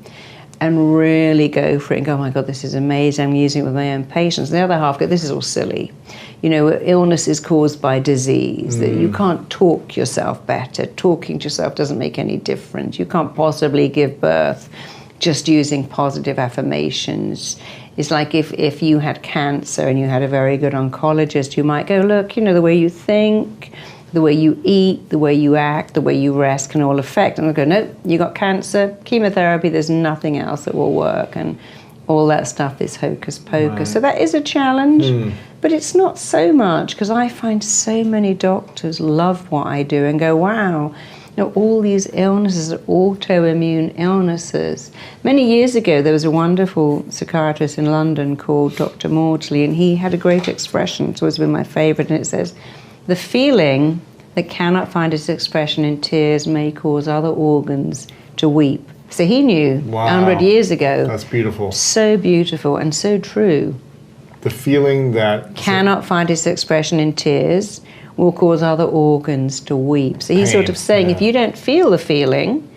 and really go for it and go, oh my God, this is amazing, I'm using it with my own patients. And the other half go, this is all silly. You know, illness is caused by disease, that you can't talk yourself better. Talking to yourself doesn't make any difference. You can't possibly give birth just using positive affirmations. It's like if you had cancer and you had a very good oncologist, you might go, look, you know, the way you think, the way you eat, the way you act, the way you rest can all affect. And they'll go, no, you got cancer, chemotherapy, there's nothing else that will work. And all that stuff is hocus pocus. Right. So that is a challenge, but it's not so much, because I find so many doctors love what I do and go, wow, you know, all these illnesses are autoimmune illnesses. Many years ago, there was a wonderful psychiatrist in London called Dr. Maudsley, and he had a great expression, it's always been my favorite, and it says, the feeling that cannot find its expression in tears may cause other organs to weep. So he knew 100 years ago. That's beautiful. So beautiful and so true. The feeling that cannot find its expression in tears will cause other organs to weep. So he's sort of saying, if you don't feel the feeling,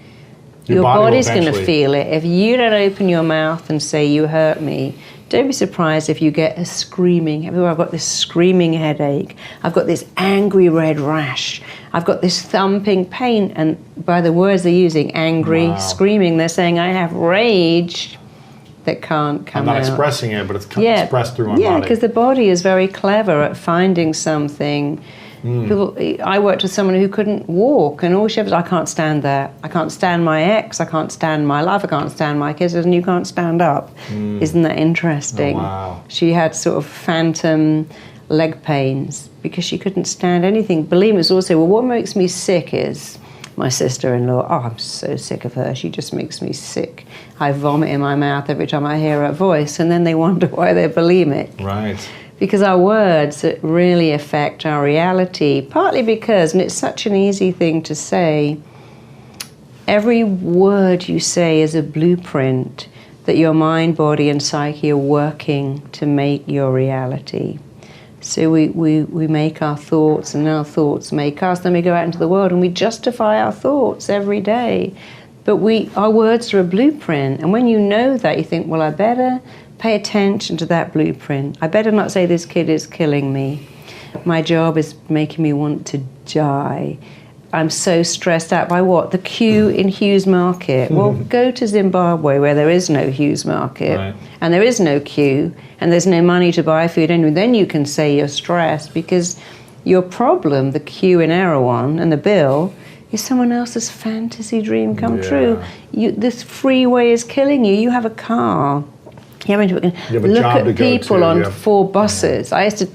your body's going to feel it. If you don't open your mouth and say, you hurt me, don't be surprised if you get a screaming. I've got this screaming headache. I've got this angry red rash. I've got this thumping pain. And by the words they're using, angry, screaming, they're saying, I have rage that can't come out. I'm not expressing it, but it's expressed through my body. Yeah, because the body is very clever at finding something. People, I worked with someone who couldn't walk, and all she was, I can't stand that. I can't stand my ex, I can't stand my life, I can't stand my kids, and you can't stand up. Isn't that interesting? Oh, wow. She had sort of phantom leg pains because she couldn't stand anything. Believe me, it was also, well, what makes me sick is my sister-in-law. Oh, I'm so sick of her. She just makes me sick. I vomit in my mouth every time I hear her voice, and then they wonder why they're bulimic. Right. Because our words really affect our reality, partly because, and it's such an easy thing to say, every word you say is a blueprint that your mind, body, and psyche are working to make your reality. So we make our thoughts, and our thoughts make us, then we go out into the world and we justify our thoughts every day. But our words are a blueprint, and when you know that, you think, well, I better pay attention to that blueprint. I better not say this kid is killing me. My job is making me want to die. I'm so stressed out by what? The queue in Hughes Market. Well, go to Zimbabwe where there is no Hughes Market, and there is no queue, and there's no money to buy food anyway. Then you can say you're stressed, because your problem, the queue in Erewhon and the bill, is someone else's fantasy dream come true. This freeway is killing you. You have a car. You have a look at people on 4 buses. I used to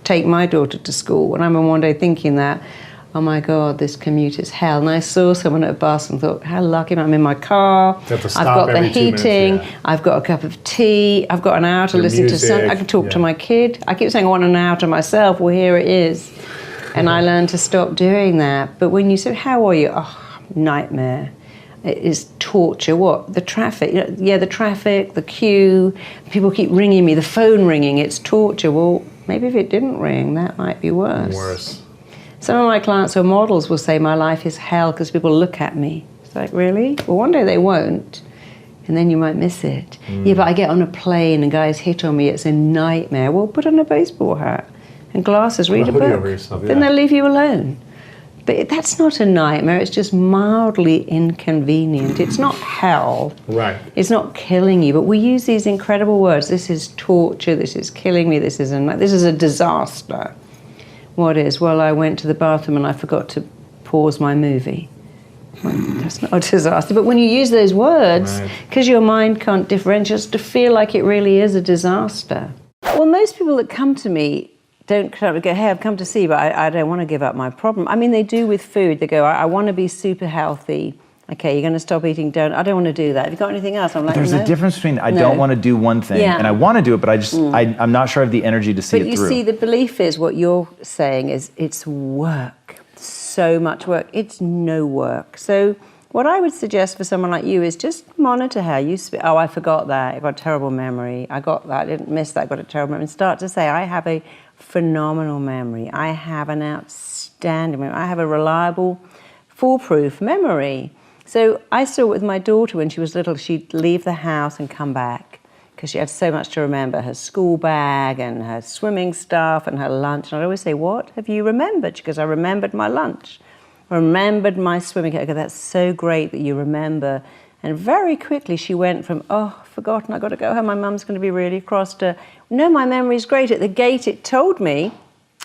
take my daughter to school, and I remember one day thinking that, oh my God, this commute is hell. And I saw someone at a bus and thought, how lucky I'm in my car. I've got the heating. I've got a cup of tea. I've got an hour to listen to something. I can talk to my kid. I keep saying I want an hour to myself. Well, here it is. And I learned to stop doing that. But when you say, how are you? Oh, nightmare. It is torture. What? The traffic. Yeah, the traffic, the queue. People keep ringing me. The phone ringing. It's torture. Well, maybe if it didn't ring, that might be worse. Some of my clients who are models will say my life is hell because people look at me. It's like, really? Well, one day they won't, and then you might miss it. Yeah, but I get on a plane and guys hit on me. It's a nightmare. Well, put on a baseball hat and glasses, read a book. Then they'll leave you alone. But that's not a nightmare. It's just mildly inconvenient. It's not hell. Right. It's not killing you. But we use these incredible words. This is torture. This is killing me. This is a disaster. What is? Well, I went to the bathroom and I forgot to pause my movie. Well, that's not a disaster. But when you use those words, because your mind can't differentiate, just to feel like it really is a disaster. Well, most people that come to me don't go, hey, I've come to see, but I don't want to give up my problem. I mean, they do with food. They go, I want to be super healthy. Okay, you're going to stop eating donuts. I don't want to do that. Have you got anything else? I'm like, There's no. a difference between I No. don't want to do one thing Yeah. and I want to do it, but I'm not sure I have the energy to see But it you through. see, the belief is what you're saying is it's work, so much work. It's no work. So what I would suggest for someone like you is just monitor how you speak. Oh, I forgot that. I got a terrible memory. I got that. I didn't miss that. I got a terrible memory. And start to say, I have a phenomenal memory. I have an outstanding memory. I have a reliable, foolproof memory. So I saw it with my daughter when she was little. She'd leave the house and come back because she had so much to remember, her school bag and her swimming stuff and her lunch. And I'd always say, what have you remembered? She goes, I remembered my lunch. I remembered my swimming. I go, that's so great that you remember. And very quickly she went from, oh, forgotten, I've got to go home, my mum's going to be really cross, to, no, my memory's great. At the gate it told me,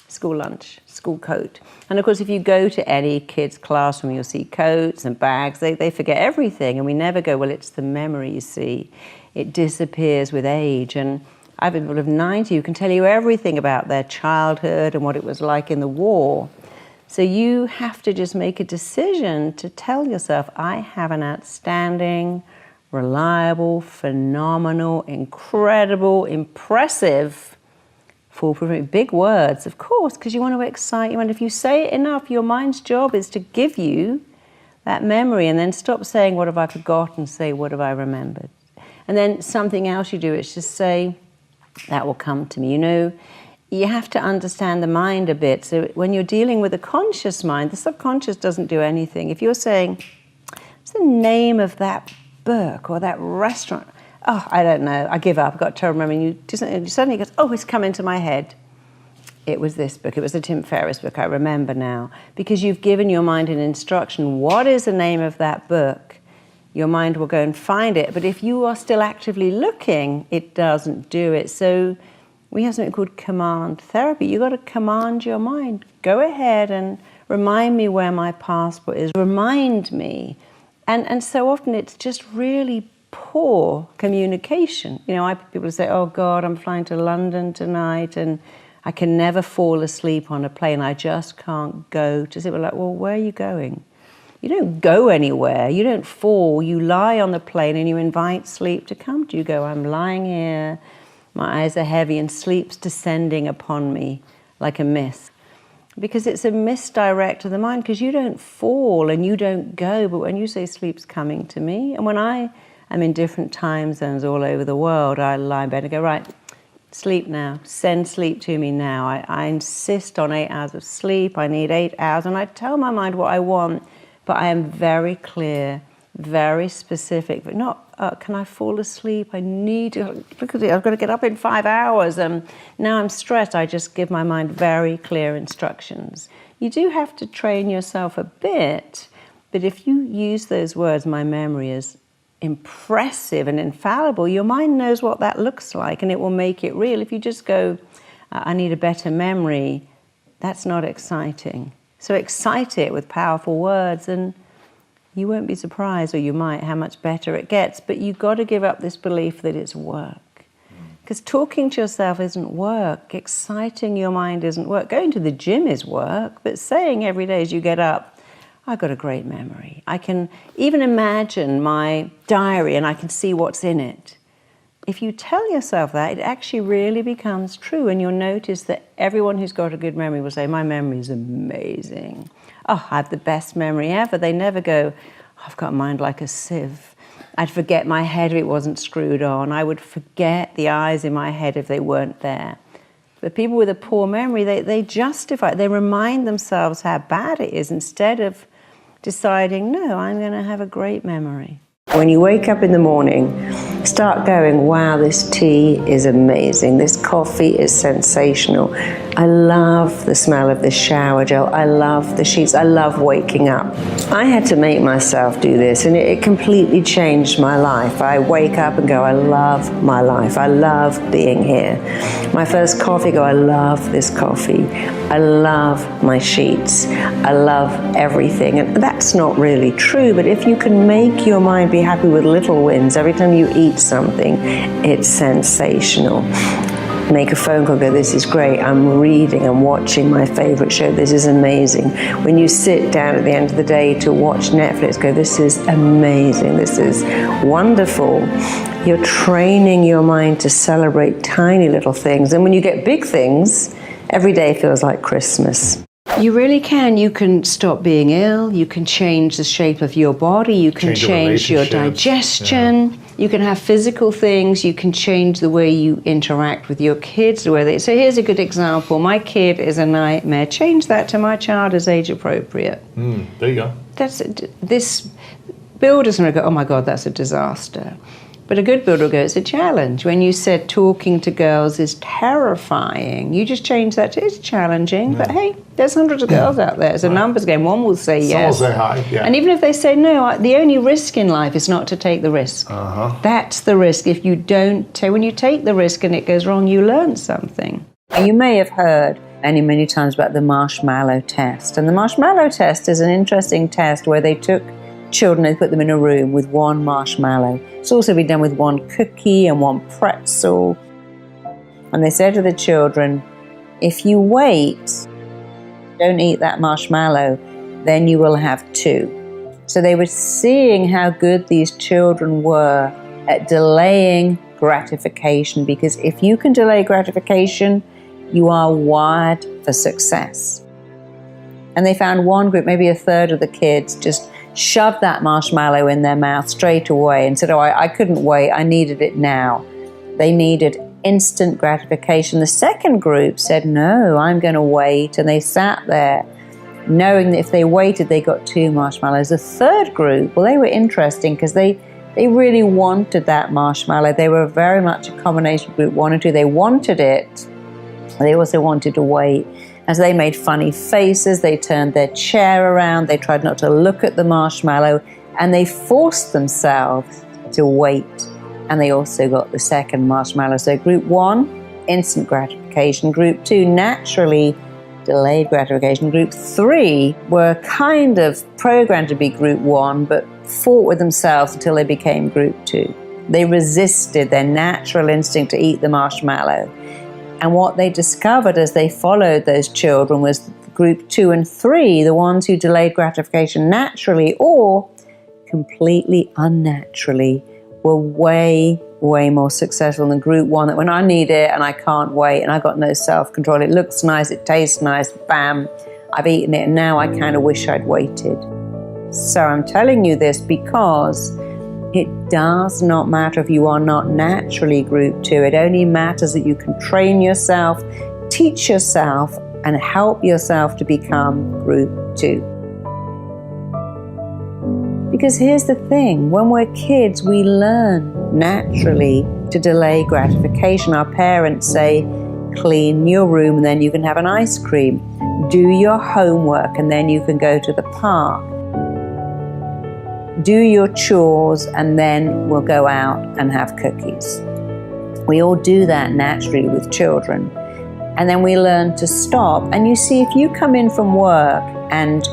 school lunch, school coat. And of course, if you go to any kid's classroom, you'll see coats and bags. They forget everything. And we never go, well, it's the memory, you see. It disappears with age. And I've been people of 90 who can tell you everything about their childhood and what it was like in the war. So you have to just make a decision to tell yourself, I have an outstanding, reliable, phenomenal, incredible, impressive, foolproof, big words, of course, because you want to excite you. And if you say it enough, your mind's job is to give you that memory and then stop saying, what have I forgotten? Say, what have I remembered? And then something else you do is just say, that will come to me. You know, you have to understand the mind a bit. So when you're dealing with a conscious mind, the subconscious doesn't do anything. If you're saying, what's the name of that book or that restaurant? Oh, I don't know. I give up. I've got a terrible memory. And you suddenly goes, oh, it's come into my head. It was this book. It was the Tim Ferriss book. I remember now. Because you've given your mind an instruction. What is the name of that book? Your mind will go and find it. But if you are still actively looking, it doesn't do it. So we have something called command therapy. You've got to command your mind. Go ahead and remind me where my passport is. Remind me. And so often it's just really poor communication. You know, people say, oh God, I'm flying to London tonight and I can never fall asleep on a plane. I just can't go to sleep. We're like, well, where are you going? You don't go anywhere. You don't fall. You lie on the plane and you invite sleep to come to you. You go, I'm lying here. My eyes are heavy and sleep's descending upon me like a mist. Because it's a misdirect of the mind, because you don't fall and you don't go, but when you say sleep's coming to me, and when I am in different time zones all over the world, I lie in bed and go, right, sleep now, send sleep to me now. I insist on 8 hours of sleep, I need 8 hours, and I tell my mind what I want, but I am very clear, very specific, but not, can I fall asleep? I need to, because I've got to get up in 5 hours. Now I'm stressed. I just give my mind very clear instructions. You do have to train yourself a bit, but if you use those words, my memory is impressive and infallible, your mind knows what that looks like and it will make it real. If you just go, I need a better memory, that's not exciting. So excite it with powerful words and you won't be surprised, or you might, how much better it gets. But you've got to give up this belief that it's work. Because talking to yourself isn't work. Exciting your mind isn't work. Going to the gym is work. But saying every day as you get up, I've got a great memory. I can even imagine my diary and I can see what's in it. If you tell yourself that, it actually really becomes true. And you'll notice that everyone who's got a good memory will say, my memory is amazing. Oh, I have the best memory ever. They never go, I've got a mind like a sieve. I'd forget my head if it wasn't screwed on. I would forget the eyes in my head if they weren't there. But people with a poor memory, they justify it. They remind themselves how bad it is instead of deciding, no, I'm going to have a great memory. When you wake up in the morning, start going, wow, this tea is amazing. This coffee is sensational. I love the smell of the shower gel. I love the sheets. I love waking up. I had to make myself do this, and it completely changed my life. I wake up and go, I love my life. I love being here. My first coffee, go, I love this coffee. I love my sheets. I love everything. And that's not really true, but if you can make your mind be happy with little wins, every time you eat something, it's sensational. make a phone call, go, this is great, I'm reading, I'm watching my favorite show, this is amazing. When you sit down at the end of the day to watch Netflix, go, this is amazing, this is wonderful. You're training your mind to celebrate tiny little things. And when you get big things, every day feels like Christmas. You really can. You can stop being ill. You can change the shape of your body. You can change your digestion. Yeah. You can have physical things. You can change the way you interact with your kids. So here's a good example. My kid is a nightmare. Change that to my child is age appropriate. There you go. This builder's going to go, oh my God, that's a disaster. But a good builder will go, it's a challenge. When you said talking to girls is terrifying, you just change that to it's challenging. But hey, there's hundreds of girls out there. It's a numbers game. One will say yes. Some will say hi, yeah. And even if they say no, the only risk in life is not to take the risk. That's the risk. If you don't, when you take the risk and it goes wrong, you learn something. You may have heard many times about the marshmallow test. And the marshmallow test is an interesting test where they took children, they put them in a room with one marshmallow. It's also been done with one cookie and one pretzel. And they said to the children, if you wait, don't eat that marshmallow, then you will have two. So they were seeing how good these children were at delaying gratification, because if you can delay gratification, you are wired for success. And they found one group, maybe a third of the kids, just shoved that marshmallow in their mouth straight away and said, oh, I couldn't wait, I needed it now. They needed instant gratification. The second group said, no, I'm going to wait. And they sat there knowing that if they waited, they got two marshmallows. The third group, well, they were interesting because they really wanted that marshmallow. They were very much a combination of group 1 and 2. They wanted it. They also wanted to wait. As they made funny faces, they turned their chair around, they tried not to look at the marshmallow, and they forced themselves to wait. And they also got the second marshmallow. So group 1, instant gratification. Group 2, naturally delayed gratification. Group 3 were kind of programmed to be group 1, but fought with themselves until they became group 2. They resisted their natural instinct to eat the marshmallow. And what they discovered as they followed those children was group 2 and 3, the ones who delayed gratification naturally or completely unnaturally, were way more successful than group 1, that when I need it and I can't wait and I got no self-control, it looks nice, it tastes nice, bam, I've eaten it and now I kind of wish I'd waited. So I'm telling you this because it does not matter if you are not naturally group 2. It only matters that you can train yourself, teach yourself, and help yourself to become group 2. Because here's the thing, when we're kids, we learn naturally to delay gratification. Our parents say, clean your room and then you can have an ice cream. Do your homework and then you can go to the park. Do your chores and then we'll go out and have cookies. We all do that naturally with children. And then we learn to stop. And you see, if you come in from work and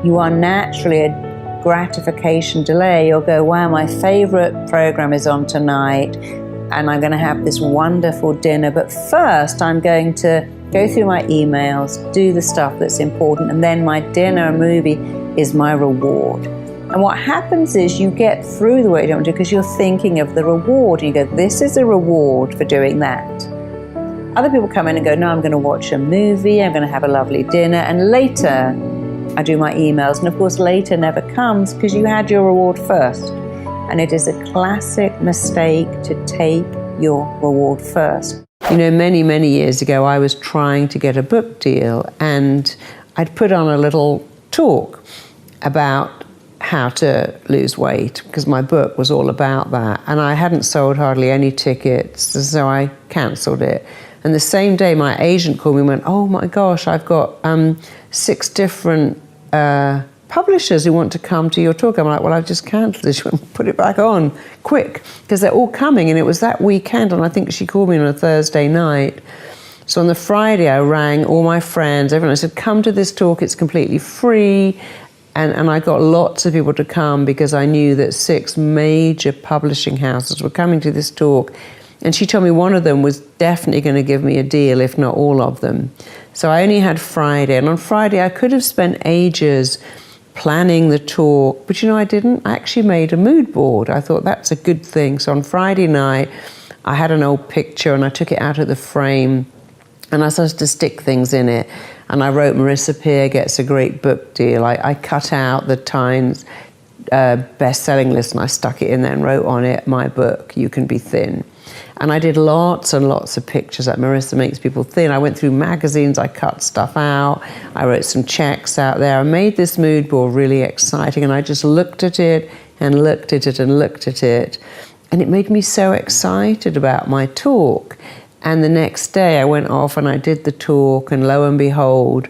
you are naturally a gratification delay, you'll go, wow, my favorite program is on tonight and I'm going to have this wonderful dinner. But first I'm going to go through my emails, do the stuff that's important, and then my dinner and movie is my reward. And what happens is you get through the work you don't want to do because you're thinking of the reward. And you go, this is a reward for doing that. Other people come in and go, no, I'm going to watch a movie, I'm going to have a lovely dinner, and later I do my emails. And of course, later never comes because you had your reward first. And it is a classic mistake to take your reward first. You know, many years ago, I was trying to get a book deal, and I'd put on a little talk about how to lose weight because my book was all about that, and I hadn't sold hardly any tickets, so I cancelled it. And the same day my agent called me and went, oh my gosh, I've got 6 different publishers who want to come to your talk. I'm like, well, I've just cancelled it. She went, put it back on quick because they're all coming. And it was that weekend, and I think she called me on a Thursday night. So on the Friday I rang all my friends, everyone. I said, come to this talk, it's completely free. And I got lots of people to come because I knew that 6 major publishing houses were coming to this talk. And she told me one of them was definitely going to give me a deal, if not all of them. So I only had Friday. And on Friday, I could have spent ages planning the talk. But I didn't. I actually made a mood board. I thought that's a good thing. So on Friday night, I had an old picture and I took it out of the frame and I started to stick things in it. And I wrote Marisa Peer gets a great book deal. I cut out the Times best-selling list and I stuck it in there and wrote on it, my book, You Can Be Thin. And I did lots and lots of pictures like Marisa Makes People Thin. I went through magazines, I cut stuff out, I wrote some checks out there. I made this mood board really exciting and I just looked at it and looked at it and looked at it. And it made me so excited about my talk. And the next day I went off and I did the talk and lo and behold,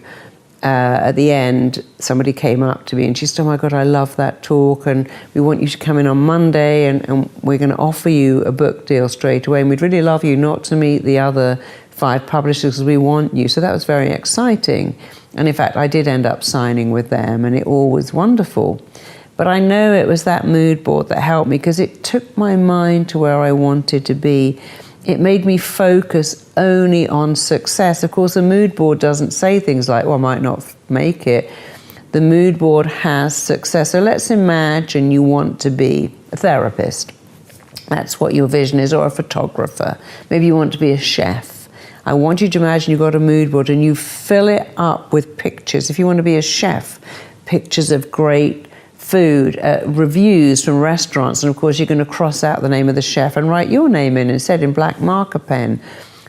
at the end, somebody came up to me and she said, oh my God, I love that talk and we want you to come in on Monday and we're going to offer you a book deal straight away and we'd really love you not to meet the other 5 publishers because we want you. So that was very exciting. And in fact, I did end up signing with them and it all was wonderful. But I know it was that mood board that helped me because it took my mind to where I wanted to be. It made me focus only on success. Of course, a mood board doesn't say things like, well, I might not make it. The mood board has success. So let's imagine you want to be a therapist. That's what your vision is, or a photographer. Maybe you want to be a chef. I want you to imagine you've got a mood board and you fill it up with pictures. If you want to be a chef, pictures of great food, reviews from restaurants, and of course you're going to cross out the name of the chef and write your name in instead in black marker pen.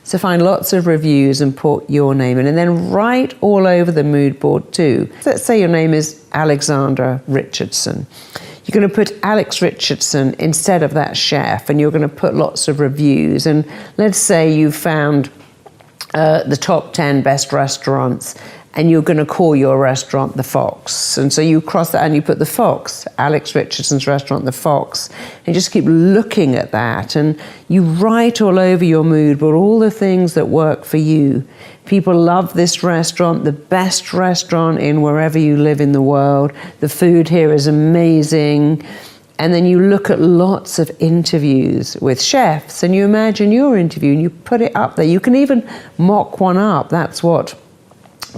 So find lots of reviews and put your name in, and then write all over the mood board too. So let's say your name is Alexandra Richardson. You're going to put Alex Richardson instead of that chef, and you're going to put lots of reviews. And let's say you found the top 10 best restaurants, and you're going to call your restaurant The Fox. And so you cross that and you put The Fox, Alex Richardson's restaurant, The Fox, and you just keep looking at that. And you write all over your mood board all the things that work for you. People love this restaurant, the best restaurant in wherever you live in the world. The food here is amazing. And then you look at lots of interviews with chefs and you imagine your interview and you put it up there. You can even mock one up. That's what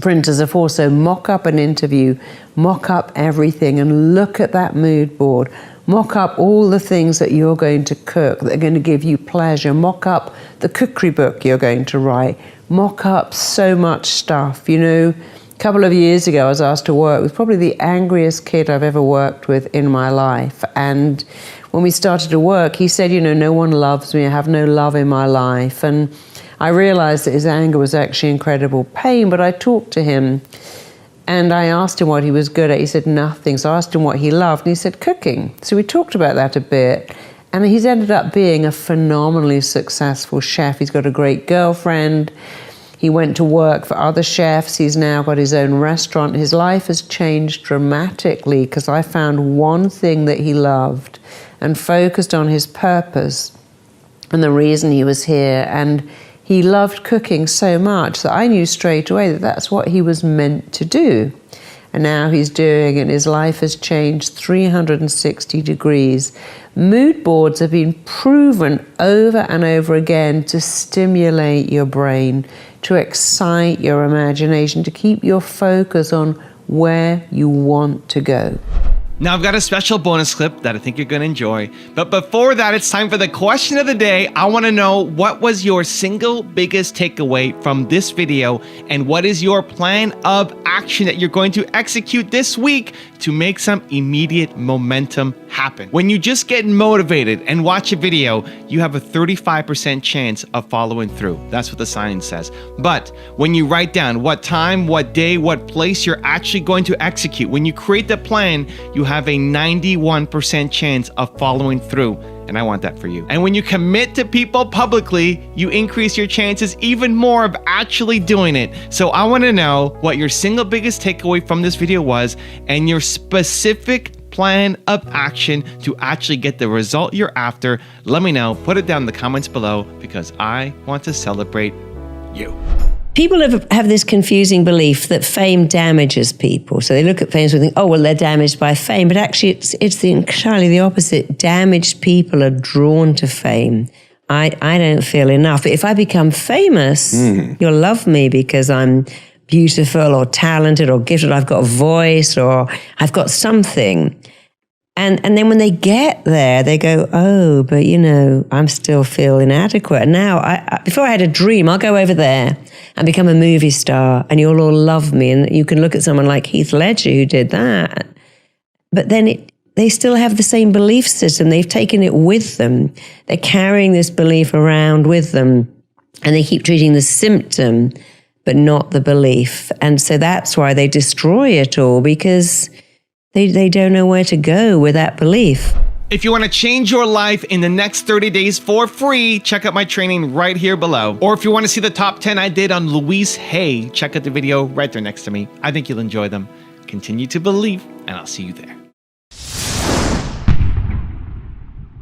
printers are for. So mock up an interview, mock up everything and look at that mood board. Mock up all the things that you're going to cook that are going to give you pleasure. Mock up the cookery book you're going to write. Mock up so much stuff. A couple of years ago I was asked to work with probably the angriest kid I've ever worked with in my life. And when we started to work, he said, no one loves me. I have no love in my life. And I realized that his anger was actually incredible pain, but I talked to him and I asked him what he was good at. He said nothing. So I asked him what he loved and he said cooking. So we talked about that a bit and he's ended up being a phenomenally successful chef. He's got a great girlfriend. He went to work for other chefs. He's now got his own restaurant. His life has changed dramatically because I found one thing that he loved and focused on his purpose and the reason he was here. And he loved cooking so much that I knew straight away that that's what he was meant to do. And now he's doing it, and his life has changed 360 degrees. Mood boards have been proven over and over again to stimulate your brain, to excite your imagination, to keep your focus on where you want to go. Now I've got a special bonus clip that I think you're going to enjoy. But before that, it's time for the question of the day. I want to know, what was your single biggest takeaway from this video? And what is your plan of action that you're going to execute this week to make some immediate momentum happen? When you just get motivated and watch a video, you have a 35% chance of following through. That's what the science says. But when you write down what time, what day, what place you're actually going to execute, when you create the plan, you have a 91% chance of following through. And I want that for you. And when you commit to people publicly, you increase your chances even more of actually doing it. So I want to know what your single biggest takeaway from this video was and your specific plan of action to actually get the result you're after. Let me know. Put it down in the comments below because I want to celebrate you. People have this confusing belief that fame damages people. So they look at fame and think, oh, well, they're damaged by fame. But actually, it's entirely the opposite. Damaged people are drawn to fame. I don't feel enough. But if I become famous, you'll love me because I'm beautiful or talented or gifted, I've got a voice or I've got something. And then when they get there, they go, oh, but I'm still feel inadequate. And now, before I had a dream, I'll go over there and become a movie star and you'll all love me. And you can look at someone like Heath Ledger who did that. But then they still have the same belief system. They've taken it with them. They're carrying this belief around with them. And they keep treating the symptom, but not the belief. And so that's why they destroy it all, because they don't know where to go with that belief. If you want to change your life in the next 30 days for free, check out my training right here below. Or if you want to see the top 10 I did on Louise Hay, check out the video right there next to me. I think you'll enjoy them. Continue to believe, and I'll see you there.